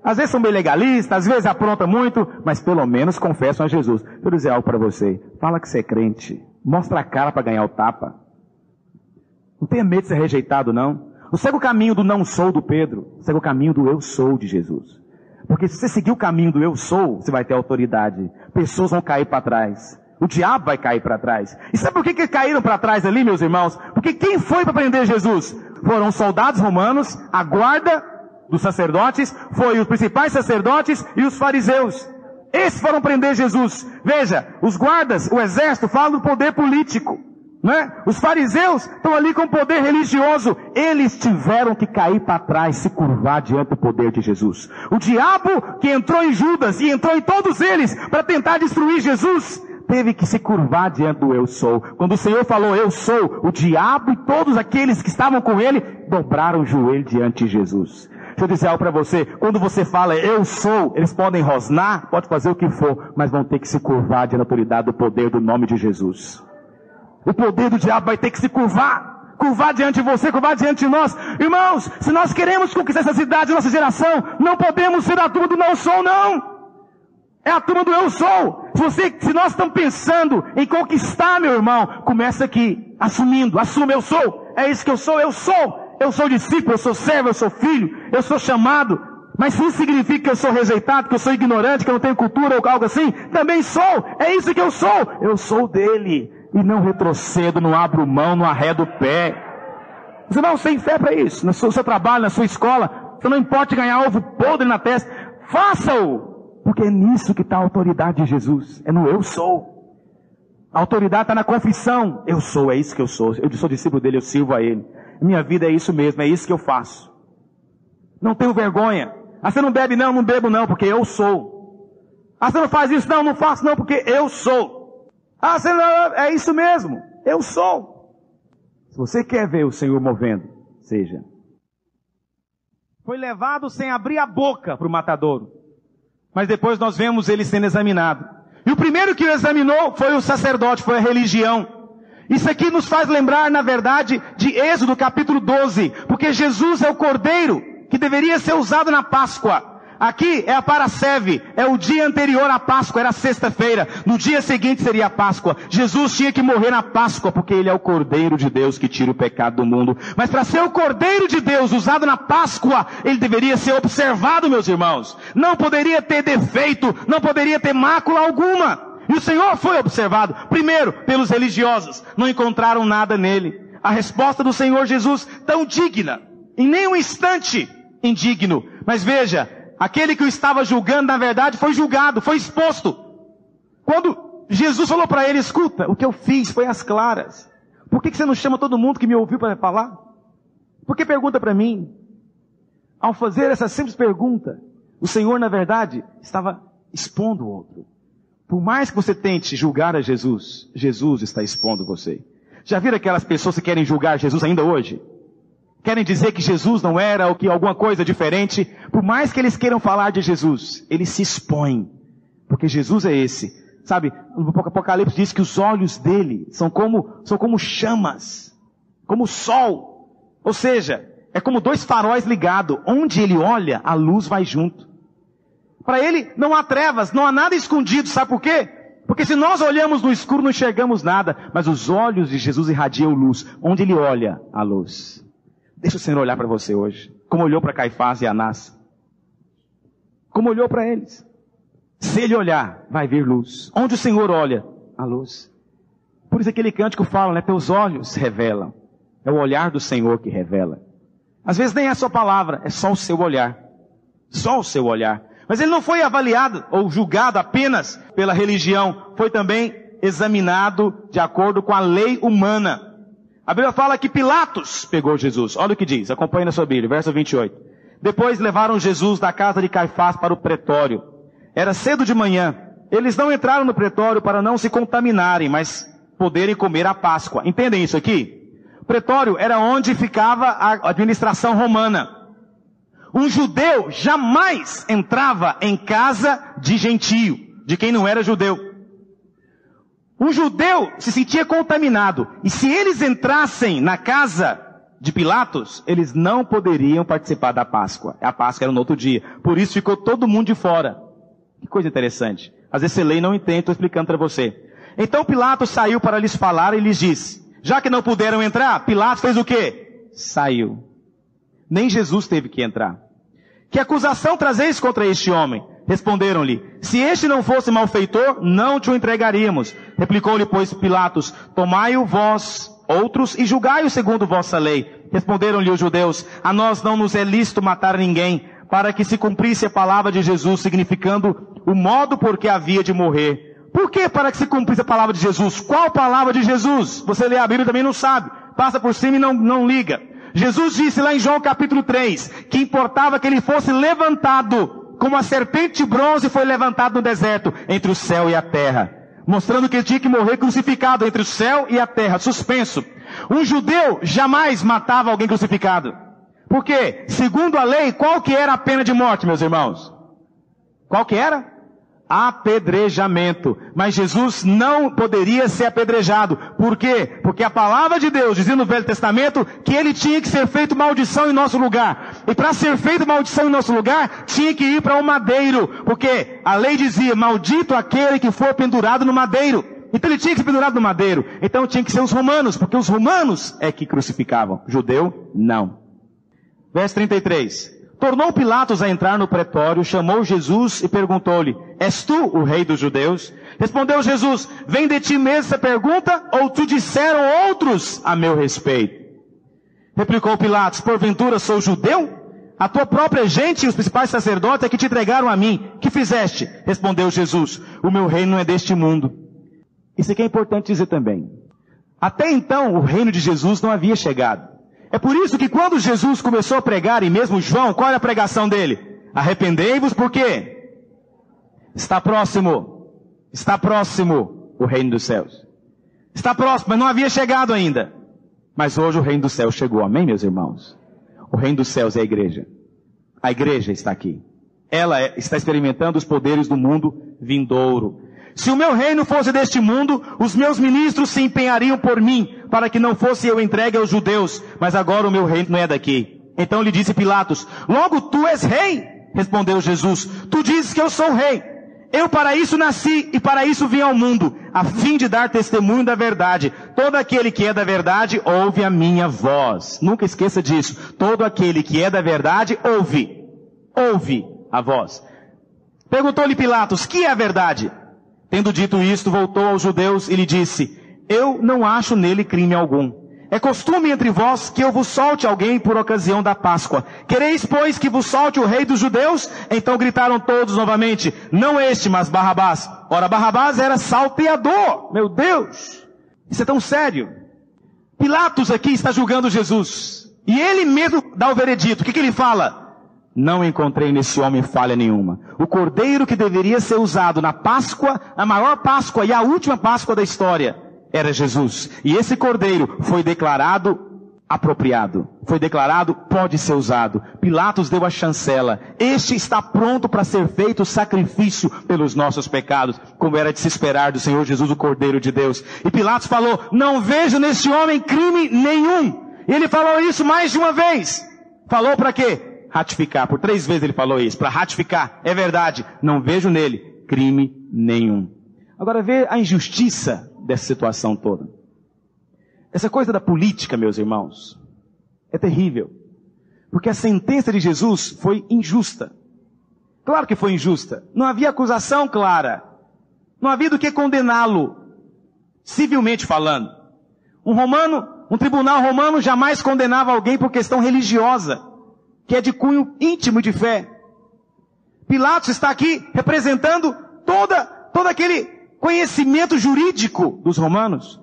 Às vezes são bem legalistas, às vezes aprontam muito, mas pelo menos confessam a Jesus. Deixa eu dizer algo para você. Fala que você é crente. Mostra a cara para ganhar o tapa. Não tenha medo de ser rejeitado, não. Não segue o caminho do não sou do Pedro. Segue o caminho do eu sou de Jesus. Porque se você seguir o caminho do eu sou, você vai ter autoridade. Pessoas vão cair para trás. O diabo vai cair para trás. E sabe por que caíram para trás ali, meus irmãos? Porque quem foi para prender Jesus? Foram os soldados romanos, a guarda dos sacerdotes, foi os principais sacerdotes e os fariseus. Esses foram prender Jesus. Veja, os guardas, o exército, falam do poder político, né? Os fariseus estão ali com poder religioso. Eles tiveram que cair para trás, se curvar diante do poder de Jesus. O diabo que entrou em Judas e entrou em todos eles para tentar destruir Jesus, teve que se curvar diante do eu sou. Quando o Senhor falou eu sou, o diabo e todos aqueles que estavam com ele dobraram o joelho diante de Jesus. Deixa eu dizer algo para você, quando você fala eu sou, eles podem rosnar, pode fazer o que for, mas vão ter que se curvar diante da autoridade do poder do nome de Jesus. O poder do diabo vai ter que se curvar diante de você, curvar diante de nós. Irmãos, se nós queremos conquistar essa cidade, nossa geração, não podemos ser a turma do não sou, não. É a turma do eu sou. Se nós estamos pensando em conquistar, meu irmão, começa aqui, assume eu sou. É isso que eu sou. Eu sou discípulo, eu sou servo, eu sou filho, eu sou chamado. Mas se isso significa que eu sou rejeitado, que eu sou ignorante, que eu não tenho cultura ou algo assim, também sou. É isso que eu sou. Eu sou dele. E não retrocedo, não abro mão, não arredo o pé. Você não tem fé para isso. No seu trabalho, na sua escola, você não importa ganhar ovo podre na testa. Faça-o. Porque é nisso que está a autoridade de Jesus. É no eu sou. A autoridade está na confissão. Eu sou, é isso que eu sou. Eu sou discípulo dele, eu sirvo a ele. Minha vida é isso mesmo, é isso que eu faço. Não tenho vergonha. Ah, você não bebe? Não, não bebo não, porque eu sou. Ah, você não faz isso? Não, não faço não, porque eu sou. Ah, você não, é isso mesmo, eu sou. Se você quer ver o Senhor movendo, seja. Foi levado sem abrir a boca para o matadouro. Mas depois nós vemos ele sendo examinado. E o primeiro que o examinou foi o sacerdote, foi a religião. Isso aqui nos faz lembrar, na verdade, de Êxodo capítulo 12. Porque Jesus é o cordeiro que deveria ser usado na Páscoa. Aqui é a Parasceve, é o dia anterior à Páscoa, era sexta-feira. No dia seguinte seria a Páscoa. Jesus tinha que morrer na Páscoa, porque ele é o Cordeiro de Deus que tira o pecado do mundo. Mas para ser o Cordeiro de Deus usado na Páscoa, ele deveria ser observado, meus irmãos. Não poderia ter defeito, não poderia ter mácula alguma. E o Senhor foi observado, primeiro, pelos religiosos. Não encontraram nada nele. A resposta do Senhor Jesus, tão digna, em nenhum instante indigno. Mas veja, aquele que o estava julgando, na verdade, foi julgado, foi exposto. Quando Jesus falou para ele, escuta, o que eu fiz foi às claras. Por que você não chama todo mundo que me ouviu para falar? Por que pergunta para mim? Ao fazer essa simples pergunta, o Senhor, na verdade, estava expondo o outro. Por mais que você tente julgar a Jesus, Jesus está expondo você. Já viram aquelas pessoas que querem julgar Jesus ainda hoje? Querem dizer que Jesus não era ou que alguma coisa diferente. Por mais que eles queiram falar de Jesus, eles se expõem. Porque Jesus é esse. Sabe, no Apocalipse diz que os olhos dele são como chamas. Como o sol. Ou seja, é como dois faróis ligados. Onde ele olha, a luz vai junto. Para ele não há trevas, não há nada escondido. Sabe por quê? Porque se nós olhamos no escuro, não enxergamos nada. Mas os olhos de Jesus irradiam luz. Onde ele olha, a luz. Deixa o Senhor olhar para você hoje. Como olhou para Caifás e Anás. Como olhou para eles. Se ele olhar, vai vir luz. Onde o Senhor olha, a luz. Por isso aquele cântico fala, né? Teus olhos revelam. É o olhar do Senhor que revela. Às vezes nem é a sua palavra, é só o seu olhar. Só o seu olhar. Mas ele não foi avaliado ou julgado apenas pela religião. Foi também examinado de acordo com a lei humana. A Bíblia fala que Pilatos pegou Jesus. Olha o que diz, acompanhe na sua Bíblia, verso 28. Depois levaram Jesus da casa de Caifás para o pretório. Era cedo de manhã. Eles não entraram no pretório para não se contaminarem, mas poderem comer a Páscoa. Entendem isso aqui? O pretório era onde ficava a administração romana. Um judeu jamais entrava em casa de gentio, de quem não era judeu. Um judeu se sentia contaminado. E se eles entrassem na casa de Pilatos, eles não poderiam participar da Páscoa. A Páscoa era no outro dia. Por isso ficou todo mundo de fora. Que coisa interessante. Às vezes você lê e não entende, estou explicando para você. Então Pilatos saiu para lhes falar e lhes disse. Já que não puderam entrar, Pilatos fez o quê? Saiu. Nem Jesus teve que entrar. Que acusação trazeis contra este homem? Responderam-lhe, se este não fosse malfeitor, não te o entregaríamos. Replicou-lhe, pois, Pilatos, tomai-o vós, outros, e julgai-o segundo vossa lei. Responderam-lhe os judeus, a nós não nos é lícito matar ninguém, para que se cumprisse a palavra de Jesus, significando o modo por que havia de morrer. Por que? Para que se cumprisse a palavra de Jesus. Qual palavra de Jesus? Você lê a Bíblia e também não sabe. Passa por cima e não liga. Jesus disse lá em João capítulo 3, que importava que ele fosse levantado, como a serpente de bronze foi levantado no deserto, entre o céu e a terra. Mostrando que ele tinha que morrer crucificado entre o céu e a terra, suspenso. Um judeu jamais matava alguém crucificado. Por quê? Segundo a lei, qual que era a pena de morte, meus irmãos? Qual que era? Apedrejamento. Mas Jesus não poderia ser apedrejado. Por quê? Porque a palavra de Deus dizia no Velho Testamento que ele tinha que ser feito maldição em nosso lugar. E para ser feito maldição em nosso lugar, tinha que ir para um madeiro. Porque a lei dizia, maldito aquele que for pendurado no madeiro. Então ele tinha que ser pendurado no madeiro. Então tinha que ser os romanos, porque os romanos é que crucificavam. Judeu, não. Verso 33. Tornou Pilatos a entrar no pretório, chamou Jesus e perguntou-lhe, és tu o rei dos judeus? Respondeu Jesus, vem de ti mesmo essa pergunta, ou te disseram outros a meu respeito? Replicou Pilatos, porventura sou judeu? A tua própria gente e os principais sacerdotes é que te entregaram a mim. Que fizeste? Respondeu Jesus, o meu reino não é deste mundo. Isso aqui é importante dizer também. Até então o reino de Jesus não havia chegado. É por isso que quando Jesus começou a pregar, e mesmo João, qual era a pregação dele? Arrependei-vos, por quê? Está próximo o reino dos céus. Está próximo, mas não havia chegado ainda. Mas hoje o reino dos céus chegou, amém, meus irmãos? O reino dos céus é a igreja. A igreja está aqui. Ela está experimentando os poderes do mundo vindouro. Se o meu reino fosse deste mundo, os meus ministros se empenhariam por mim, para que não fosse eu entregue aos judeus, mas agora o meu reino não é daqui. Então lhe disse Pilatos, logo tu és rei? Respondeu Jesus, tu dizes que eu sou rei. Eu para isso nasci e para isso vim ao mundo, a fim de dar testemunho da verdade. Todo aquele que é da verdade ouve a minha voz. Nunca esqueça disso. Todo aquele que é da verdade ouve a voz. Perguntou-lhe Pilatos, que é a verdade? Tendo dito isto, voltou aos judeus e lhe disse, eu não acho nele crime algum. É costume entre vós que eu vos solte alguém por ocasião da Páscoa. Quereis, pois, que vos solte o rei dos judeus? Então gritaram todos novamente, não este, mas Barrabás. Ora, Barrabás era salteador. Meu Deus! Isso é tão sério. Pilatos aqui está julgando Jesus. E ele mesmo dá o veredito. O que ele fala? Não encontrei nesse homem falha nenhuma. O cordeiro que deveria ser usado na Páscoa, a maior Páscoa e a última Páscoa da história, era Jesus. E esse cordeiro foi declarado apropriado. Foi declarado, pode ser usado. Pilatos deu a chancela. Este está pronto para ser feito sacrifício pelos nossos pecados, como era de se esperar do Senhor Jesus, o Cordeiro de Deus. E Pilatos falou, não vejo nesse homem crime nenhum. E ele falou isso mais de uma vez. Falou para quê? Ratificar. Por 3 vezes ele falou isso. Para ratificar. É verdade. Não vejo nele crime nenhum. Agora vê a injustiça dessa situação toda. Essa coisa da política, meus irmãos, é terrível. Porque a sentença de Jesus foi injusta. Claro que foi injusta. Não havia acusação clara. Não havia do que condená-lo. Civilmente falando. Um tribunal romano jamais condenava alguém por questão religiosa, que é de cunho íntimo de fé. Pilatos está aqui representando todo aquele conhecimento jurídico dos romanos.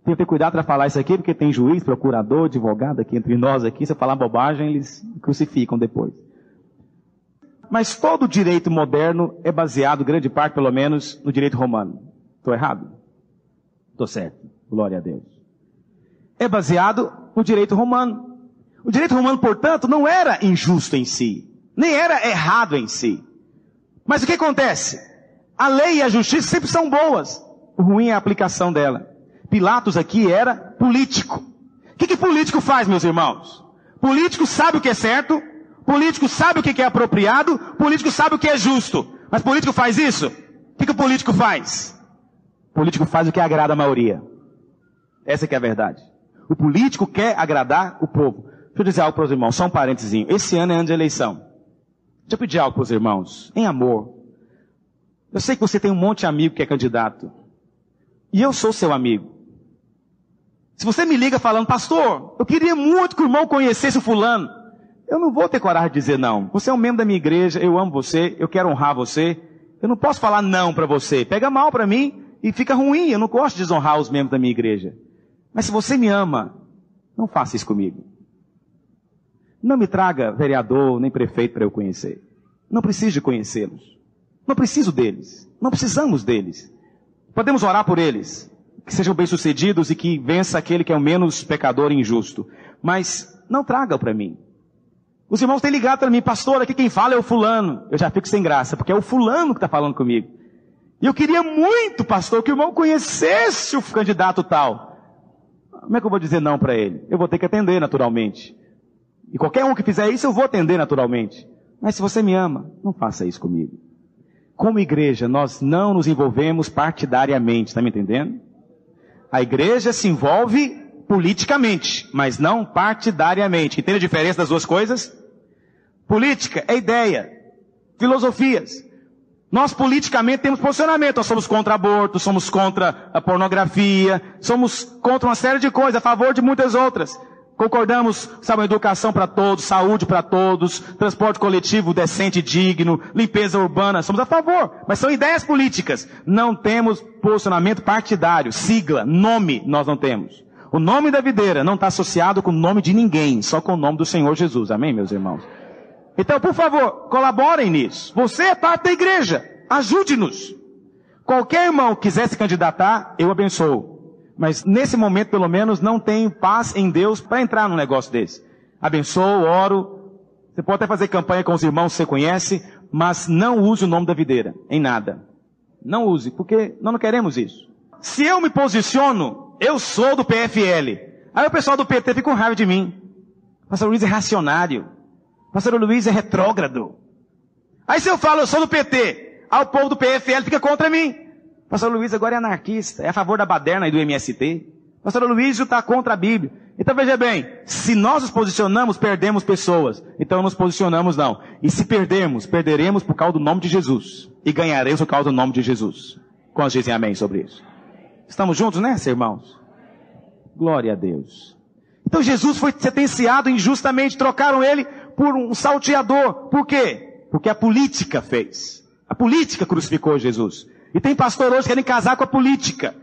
Tem que ter cuidado para falar isso aqui, porque tem juiz, procurador, advogado aqui entre nós aqui. Se eu falar bobagem, eles crucificam depois. Mas todo o direito moderno é baseado, grande parte pelo menos, no direito romano. Estou errado? Estou certo. Glória a Deus. É baseado no direito romano. O direito romano, portanto, não era injusto em si, nem era errado em si. Mas o que acontece? A lei e a justiça sempre são boas. O ruim é a aplicação dela. Pilatos aqui era político. O que político faz, meus irmãos? Político sabe o que é certo, político sabe o que é apropriado, político sabe o que é justo. Mas político faz isso? O que o político faz? O político faz o que agrada a maioria. Essa que é a verdade. O político quer agradar o povo. Deixa eu dizer algo para os irmãos, só um parentezinho. Esse ano é ano de eleição. Deixa eu pedir algo para os irmãos, em amor. Eu sei que você tem um monte de amigo que é candidato. E eu sou seu amigo. Se você me liga falando, pastor, eu queria muito que o irmão conhecesse o fulano. Eu não vou ter coragem de dizer não. Você é um membro da minha igreja, eu amo você, eu quero honrar você. Eu não posso falar não para você. Pega mal para mim e fica ruim. Eu não gosto de desonrar os membros da minha igreja. Mas se você me ama, não faça isso comigo. Não me traga vereador nem prefeito para eu conhecer. Não preciso de conhecê-los. Não preciso deles. Não precisamos deles. Podemos orar por eles, que sejam bem-sucedidos e que vença aquele que é o menos pecador e injusto. Mas não traga para mim. Os irmãos têm ligado para mim, pastor, aqui quem fala é o fulano. Eu já fico sem graça, porque é o fulano que está falando comigo. E eu queria muito, pastor, que o irmão conhecesse o candidato tal. Como é que eu vou dizer não para ele? Eu vou ter que atender naturalmente. E qualquer um que fizer isso, eu vou atender naturalmente. Mas se você me ama, não faça isso comigo. Como igreja, nós não nos envolvemos partidariamente, está me entendendo? A igreja se envolve politicamente, mas não partidariamente. Entende a diferença das duas coisas? Política é ideia, filosofias. Nós politicamente temos posicionamento. Nós somos contra aborto, somos contra a pornografia, somos contra uma série de coisas, a favor de muitas outras. Concordamos, sabe, educação para todos, saúde para todos, transporte coletivo decente e digno, limpeza urbana, somos a favor. Mas são ideias políticas. Não temos posicionamento partidário, sigla, nome nós não temos. O nome da videira não está associado com o nome de ninguém, só com o nome do Senhor Jesus. Amém, meus irmãos? Então, por favor, colaborem nisso. Você é parte da igreja. Ajude-nos. Qualquer irmão que quiser se candidatar, eu abençoo. Mas nesse momento, pelo menos, não tenho paz em Deus para entrar num negócio desse. Abençoo, oro. Você pode até fazer campanha com os irmãos que você conhece, mas não use o nome da videira, em nada. Não use, porque nós não queremos isso. Se eu me posiciono, eu sou do PFL. Aí o pessoal do PT fica com raiva de mim. Pastor Luiz é reacionário. Pastor Luiz é retrógrado. Aí se eu falo, eu sou do PT, aí o povo do PFL fica contra mim. Pastor Luiz agora é anarquista, é a favor da baderna e do MST. Pastor Luiz está contra a Bíblia. Então veja bem, se nós nos posicionamos, perdemos pessoas. Então não nos posicionamos não. E se perdermos, perderemos por causa do nome de Jesus. E ganharemos por causa do nome de Jesus. Quantos dizem amém sobre isso? Estamos juntos nessa, irmãos? Glória a Deus. Então Jesus foi sentenciado injustamente, trocaram ele por um salteador. Por quê? Porque a política fez. A política crucificou Jesus. E tem pastor hoje que querem casar com a política.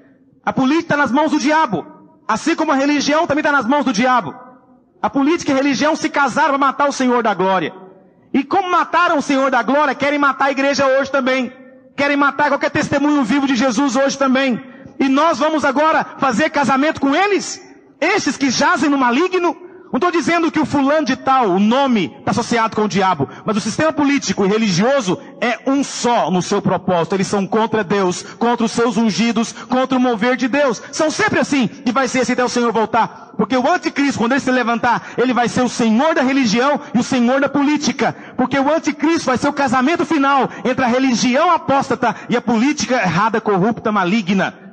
A política está nas mãos do diabo. Assim como a religião também está nas mãos do diabo. A política e a religião se casaram para matar o Senhor da glória. E como mataram o Senhor da glória, querem matar a igreja hoje também. Querem matar qualquer testemunho vivo de Jesus hoje também. E nós vamos agora fazer casamento com eles? Esses que jazem no maligno? Não estou dizendo que o fulano de tal, o nome, está associado com o diabo. Mas o sistema político e religioso é um só no seu propósito. Eles são contra Deus, contra os seus ungidos, contra o mover de Deus. São sempre assim. E vai ser assim até o Senhor voltar. Porque o anticristo, quando ele se levantar, ele vai ser o senhor da religião e o senhor da política. Porque o anticristo vai ser o casamento final entre a religião apóstata e a política errada, corrupta, maligna.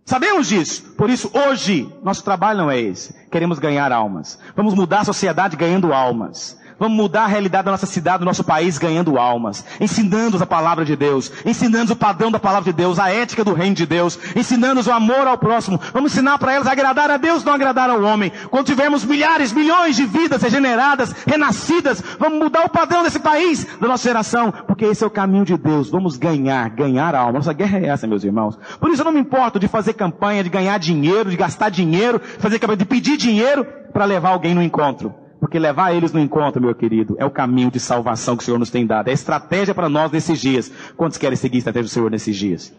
Sabemos disso. Por isso, hoje, nosso trabalho não é esse. Queremos ganhar almas. Vamos mudar a sociedade ganhando almas. Vamos mudar a realidade da nossa cidade, do nosso país, ganhando almas. Ensinando-os a palavra de Deus. Ensinando-os o padrão da palavra de Deus. A ética do reino de Deus. Ensinando-os o amor ao próximo. Vamos ensinar para elas a agradar a Deus, não agradar ao homem. Quando tivermos milhares, milhões de vidas regeneradas, renascidas, vamos mudar o padrão desse país, da nossa geração. Porque esse é o caminho de Deus. Vamos ganhar alma. Nossa guerra é essa, meus irmãos. Por isso eu não me importo de fazer campanha, de ganhar dinheiro, de gastar dinheiro, fazer campanha, de pedir dinheiro para levar alguém no encontro. Porque levar eles no encontro, meu querido, é o caminho de salvação que o Senhor nos tem dado. É a estratégia para nós nesses dias. Quantos querem seguir a estratégia do Senhor nesses dias?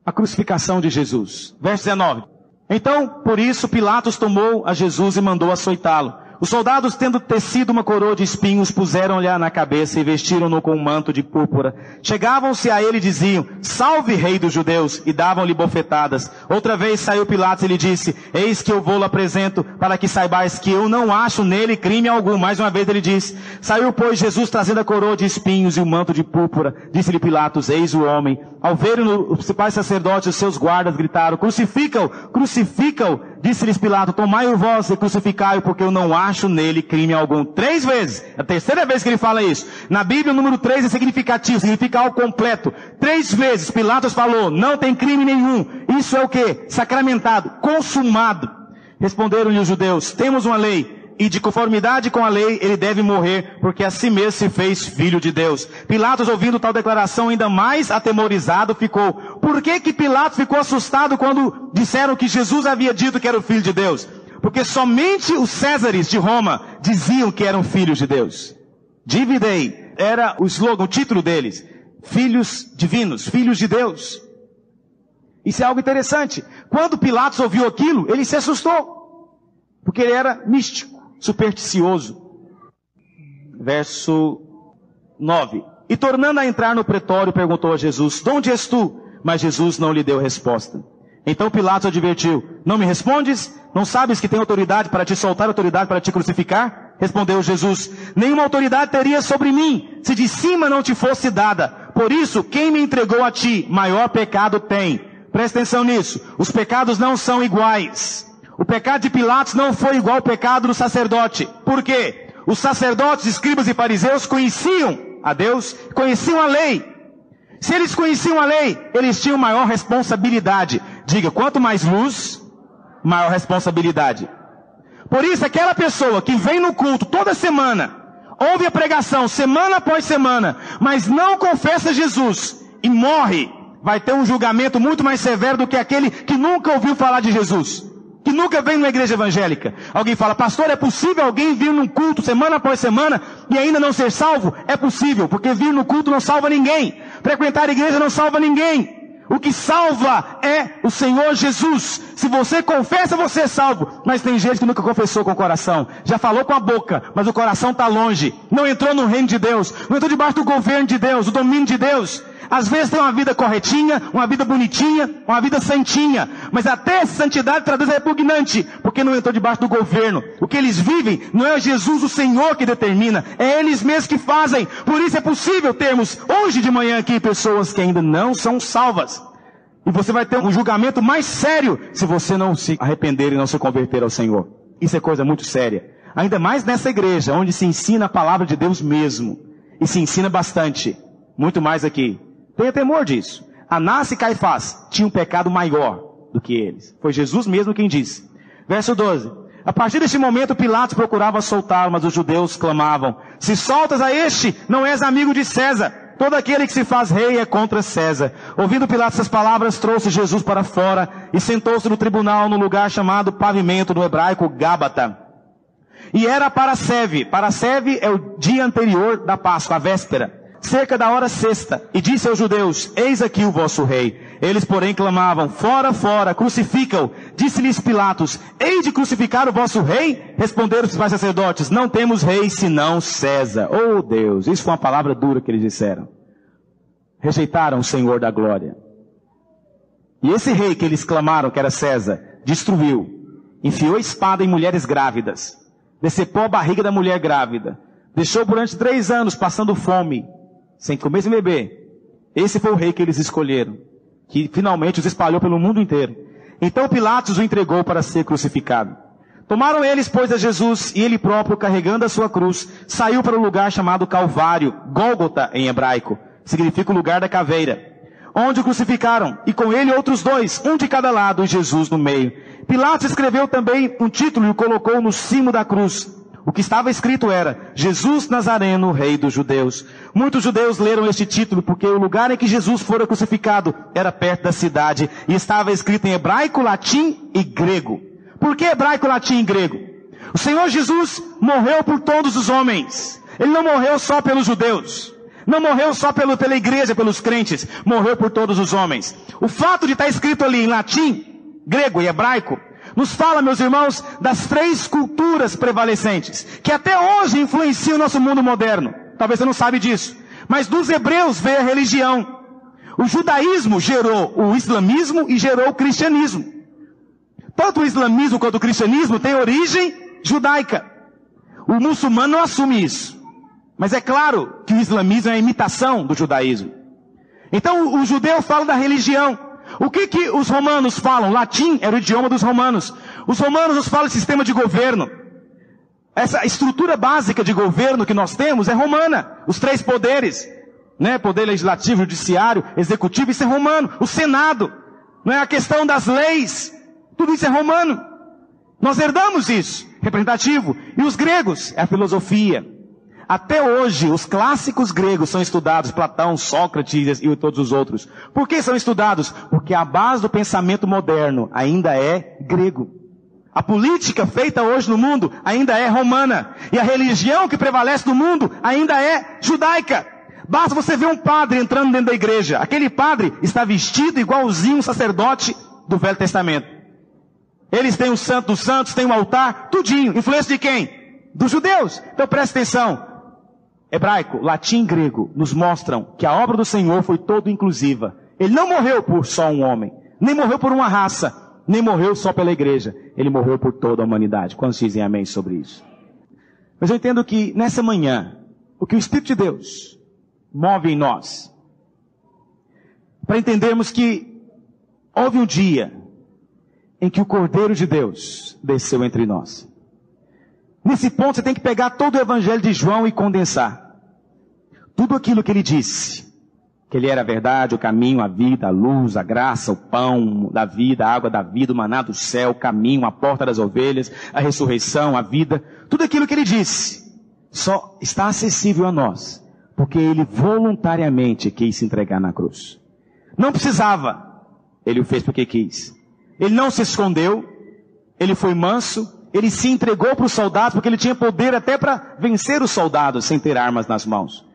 A crucificação de Jesus. Verso 19. Então, por isso, Pilatos tomou a Jesus e mandou açoitá-lo. Os soldados, tendo tecido uma coroa de espinhos, puseram-lhe na cabeça e vestiram-no com um manto de púrpura. Chegavam-se a ele e diziam, salve, rei dos judeus, e davam-lhe bofetadas. Outra vez saiu Pilatos e lhe disse, eis que eu vou-lo apresento, para que saibais que eu não acho nele crime algum. Mais uma vez ele disse, saiu, pois, Jesus trazendo a coroa de espinhos e o manto de púrpura. Disse-lhe Pilatos, eis o homem. Ao verem os principais sacerdotes e os seus guardas gritaram, crucifica-o, crucifica-o. Disse-lhes Pilato, tomai-o vós e crucificai-o, porque eu não acho nele crime algum. 3 vezes. É a terceira vez que ele fala isso. Na Bíblia, o número 3 é significativo, significa algo completo. 3 vezes Pilatos falou, não tem crime nenhum. Isso é o quê? Sacramentado, consumado. Responderam-lhe os judeus, temos uma lei, e de conformidade com a lei, ele deve morrer, porque a si mesmo se fez filho de Deus. Pilatos, ouvindo tal declaração, ainda mais atemorizado ficou. Por que Pilatos ficou assustado quando disseram que Jesus havia dito que era o filho de Deus? Porque somente os Césares de Roma diziam que eram filhos de Deus. Dividei era o slogan, o título deles. Filhos divinos, filhos de Deus. Isso é algo interessante. Quando Pilatos ouviu aquilo, ele se assustou. Porque ele era místico, supersticioso. Verso 9. E tornando a entrar no pretório, perguntou a Jesus: de onde és tu? Mas Jesus não lhe deu resposta. Então Pilatos advertiu: não me respondes? Não sabes que tenho autoridade para te soltar, autoridade para te crucificar? Respondeu Jesus: nenhuma autoridade teria sobre mim, se de cima não te fosse dada. Por isso, quem me entregou a ti, maior pecado tem. Presta atenção nisso. Os pecados não são iguais. O pecado de Pilatos não foi igual ao pecado do sacerdote. Por quê? Os sacerdotes, escribas e fariseus conheciam a Deus, conheciam a lei. Se eles conheciam a lei, eles tinham maior responsabilidade. Diga, quanto mais luz, maior responsabilidade. Por isso, aquela pessoa que vem no culto toda semana, ouve a pregação semana após semana, mas não confessa Jesus e morre, vai ter um julgamento muito mais severo do que aquele que nunca ouviu falar de Jesus, que nunca veio numa igreja evangélica. Alguém fala: pastor, é possível alguém vir num culto semana após semana e ainda não ser salvo? É possível, porque vir no culto não salva ninguém. Frequentar a igreja não salva ninguém. O que salva é o Senhor Jesus. Se você confessa, você é salvo. Mas tem gente que nunca confessou com o coração. Já falou com a boca, mas o coração está longe. Não entrou no reino de Deus. Não entrou debaixo do governo de Deus, do domínio de Deus. Às vezes tem uma vida corretinha, uma vida bonitinha, uma vida santinha. Mas até essa santidade traduz é repugnante, porque não entrou debaixo do governo. O que eles vivem não é Jesus, o Senhor, que determina. É eles mesmos que fazem. Por isso é possível termos hoje de manhã aqui pessoas que ainda não são salvas. E você vai ter um julgamento mais sério se você não se arrepender e não se converter ao Senhor. Isso é coisa muito séria. Ainda mais nessa igreja, onde se ensina a palavra de Deus mesmo. E se ensina bastante. Muito mais aqui. Tenha temor disso. Anás e Caifás tinham um pecado maior do que eles. Foi Jesus mesmo quem disse. Verso 12. A partir deste momento, Pilatos procurava soltá-lo, mas os judeus clamavam: se soltas a este, não és amigo de César. Todo aquele que se faz rei é contra César. Ouvindo Pilatos essas palavras, trouxe Jesus para fora e sentou-se no tribunal, no lugar chamado Pavimento, no hebraico Gábata. E era Parasceve. Parasceve é o dia anterior da Páscoa, a véspera, cerca da hora sexta. E disse aos judeus: eis aqui o vosso rei. Eles, porém, clamavam: fora, fora, crucifica-o. Disse-lhes Pilatos: hei de crucificar o vosso rei? Responderam os principais sacerdotes: não temos rei senão César. Oh Deus, isso foi uma palavra dura que eles disseram. Rejeitaram o Senhor da glória. E esse rei que eles clamaram que era César, destruiu, enfiou a espada em mulheres grávidas, decepou a barriga da mulher grávida, deixou durante 3 anos passando fome, sem comer sem beber. Esse foi o rei que eles escolheram, que finalmente os espalhou pelo mundo inteiro. Então Pilatos o entregou para ser crucificado. Tomaram eles, pois, a Jesus, e ele próprio, carregando a sua cruz, saiu para o lugar chamado Calvário, Gólgota em hebraico, significa o lugar da caveira, onde o crucificaram, e com ele outros 2, um de cada lado, e Jesus no meio. Pilatos escreveu também um título e o colocou no cimo da cruz. O que estava escrito era: Jesus Nazareno, Rei dos Judeus. Muitos judeus leram este título porque o lugar em que Jesus fora crucificado era perto da cidade e estava escrito em hebraico, latim e grego. Por que hebraico, latim e grego? O Senhor Jesus morreu por todos os homens. Ele não morreu só pelos judeus. Não morreu só pela igreja, pelos crentes. Morreu por todos os homens. O fato de estar escrito ali em latim, grego e hebraico nos fala, meus irmãos, das 3 culturas prevalecentes, que até hoje influenciam o nosso mundo moderno. Talvez você não sabe disso. Mas dos hebreus veio a religião. O judaísmo gerou o islamismo e gerou o cristianismo. Tanto o islamismo quanto o cristianismo têm origem judaica. O muçulmano não assume isso. Mas é claro que o islamismo é a imitação do judaísmo. Então o judeu fala da religião. O que os romanos falam? Latim era o idioma dos romanos. Os romanos nos falam de sistema de governo. Essa estrutura básica de governo que nós temos é romana. Os 3 poderes, né? Poder legislativo, judiciário, executivo, isso é romano. O Senado, não é a questão das leis. Tudo isso é romano. Nós herdamos isso. representativo. E os gregos, é a filosofia. Até hoje, os clássicos gregos são estudados, Platão, Sócrates e todos os outros. Por que são estudados? Porque a base do pensamento moderno ainda é grego. A política feita hoje no mundo ainda é romana. E a religião que prevalece no mundo ainda é judaica. Basta você ver um padre entrando dentro da igreja. Aquele padre está vestido igualzinho um sacerdote do Velho Testamento. Eles têm o Santo dos Santos, têm um altar, tudinho. Influência de quem? Dos judeus. Então preste atenção. Hebraico, latim e grego nos mostram que a obra do Senhor foi toda inclusiva. Ele não morreu por só um homem, nem morreu por uma raça, nem morreu só pela igreja. Ele morreu por toda a humanidade. Quantos dizem amém sobre isso? Mas eu entendo que nessa manhã, o que o Espírito de Deus move em nós, para entendermos que houve um dia em que o Cordeiro de Deus desceu entre nós. Nesse ponto você tem que pegar todo o Evangelho de João e condensar. Tudo aquilo que ele disse, que ele era a verdade, o caminho, a vida, a luz, a graça, o pão da vida, a água da vida, o maná do céu, o caminho, a porta das ovelhas, a ressurreição, a vida. Tudo aquilo que ele disse só está acessível a nós, porque ele voluntariamente quis se entregar na cruz. Não precisava, ele o fez porque quis. Ele não se escondeu, ele foi manso, ele se entregou para os soldados, porque ele tinha poder até para vencer os soldados sem ter armas nas mãos.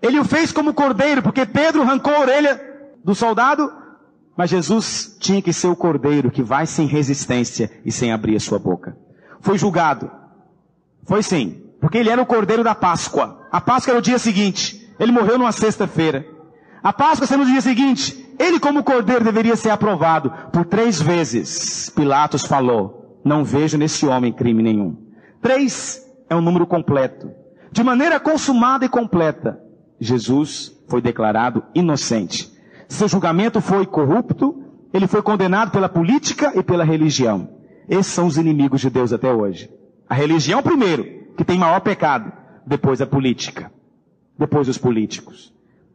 Ele o fez como cordeiro, porque Pedro arrancou a orelha do soldado, mas Jesus tinha que ser o cordeiro que vai sem resistência e sem abrir a sua boca. Foi julgado. Foi sim, porque ele era o cordeiro da Páscoa. A Páscoa era o dia seguinte. Ele morreu numa sexta-feira. A Páscoa sendo no dia seguinte, ele como cordeiro deveria ser aprovado. Por 3 vezes, Pilatos falou, não vejo nesse homem crime nenhum. 3 é um número completo. De maneira consumada e completa, Jesus foi declarado inocente. Seu julgamento foi corrupto, ele foi condenado pela política e pela religião. Esses são os inimigos de Deus até hoje. A religião primeiro, que tem maior pecado, depois a política, depois os políticos.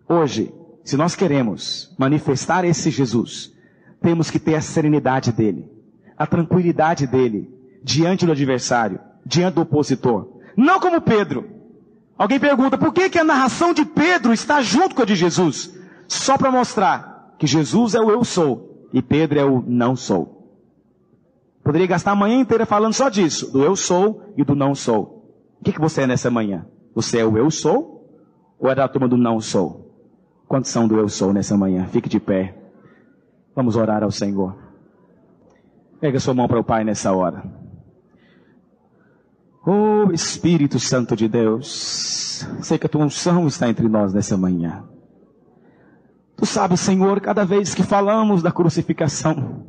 Hoje, se nós queremos manifestar esse Jesus, temos que ter a serenidade dele, a tranquilidade dele, diante do adversário, diante do opositor. Não como Pedro. Alguém pergunta, por que a narração de Pedro está junto com a de Jesus? Só para mostrar que Jesus é o eu sou e Pedro é o não sou. Poderia gastar a manhã inteira falando só disso, do eu sou e do não sou. O que você é nessa manhã? Você é o eu sou ou é da turma do não sou? Quantos são do eu sou nessa manhã? Fique de pé. Vamos orar ao Senhor. Pega sua mão para o Pai nessa hora. Oh Espírito Santo de Deus, sei que a tua unção está entre nós nessa manhã. Tu sabes, Senhor, cada vez que falamos da crucificação,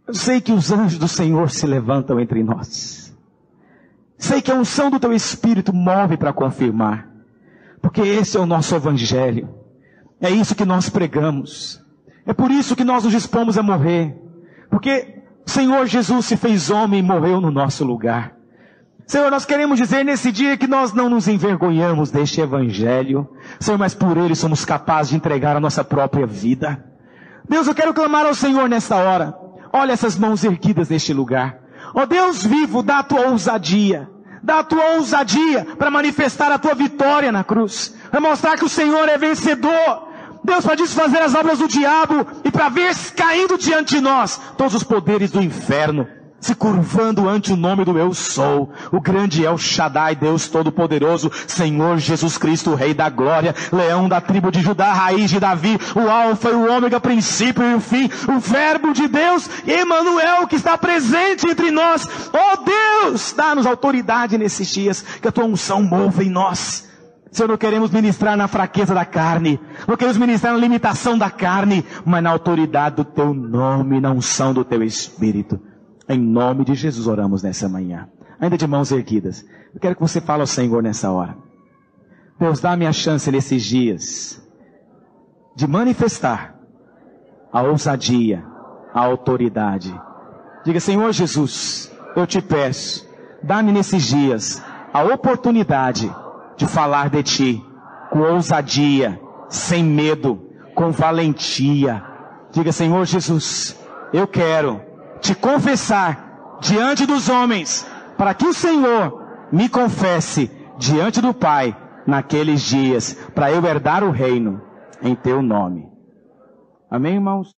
eu sei que os anjos do Senhor se levantam entre nós. Sei que a unção do teu Espírito move para confirmar, porque esse é o nosso Evangelho. É isso que nós pregamos. É por isso que nós nos dispomos a morrer, porque o Senhor Jesus se fez homem e morreu no nosso lugar. Senhor, nós queremos dizer nesse dia que nós não nos envergonhamos deste Evangelho. Senhor, mas por ele somos capazes de entregar a nossa própria vida. Deus, eu quero clamar ao Senhor nesta hora. Olha essas mãos erguidas neste lugar. Ó Deus vivo, dá a tua ousadia. Dá a tua ousadia para manifestar a tua vitória na cruz. Para mostrar que o Senhor é vencedor. Deus, para desfazer as obras do diabo e para ver caindo diante de nós todos os poderes do inferno, se curvando ante o nome do eu sou, o grande El Shaddai, Deus Todo-Poderoso, Senhor Jesus Cristo, Rei da Glória, Leão da tribo de Judá, Raiz de Davi, o Alfa e o Ômega, princípio e o fim, o Verbo de Deus, Emanuel, que está presente entre nós. Oh Deus, dá-nos autoridade nesses dias, que a tua unção mova em nós. Senhor, não queremos ministrar na fraqueza da carne, não queremos ministrar na limitação da carne, mas na autoridade do teu nome, na unção do teu Espírito. Em nome de Jesus oramos nessa manhã. Ainda de mãos erguidas. Eu quero que você fale ao Senhor nessa hora. Deus, dá-me a chance nesses dias de manifestar a ousadia, a autoridade. Diga, Senhor Jesus, eu te peço, dá-me nesses dias a oportunidade de falar de ti com ousadia, sem medo, com valentia. Diga, Senhor Jesus, eu quero te confessar diante dos homens, para que o Senhor me confesse diante do Pai naqueles dias, para eu herdar o reino em teu nome. Amém, irmãos?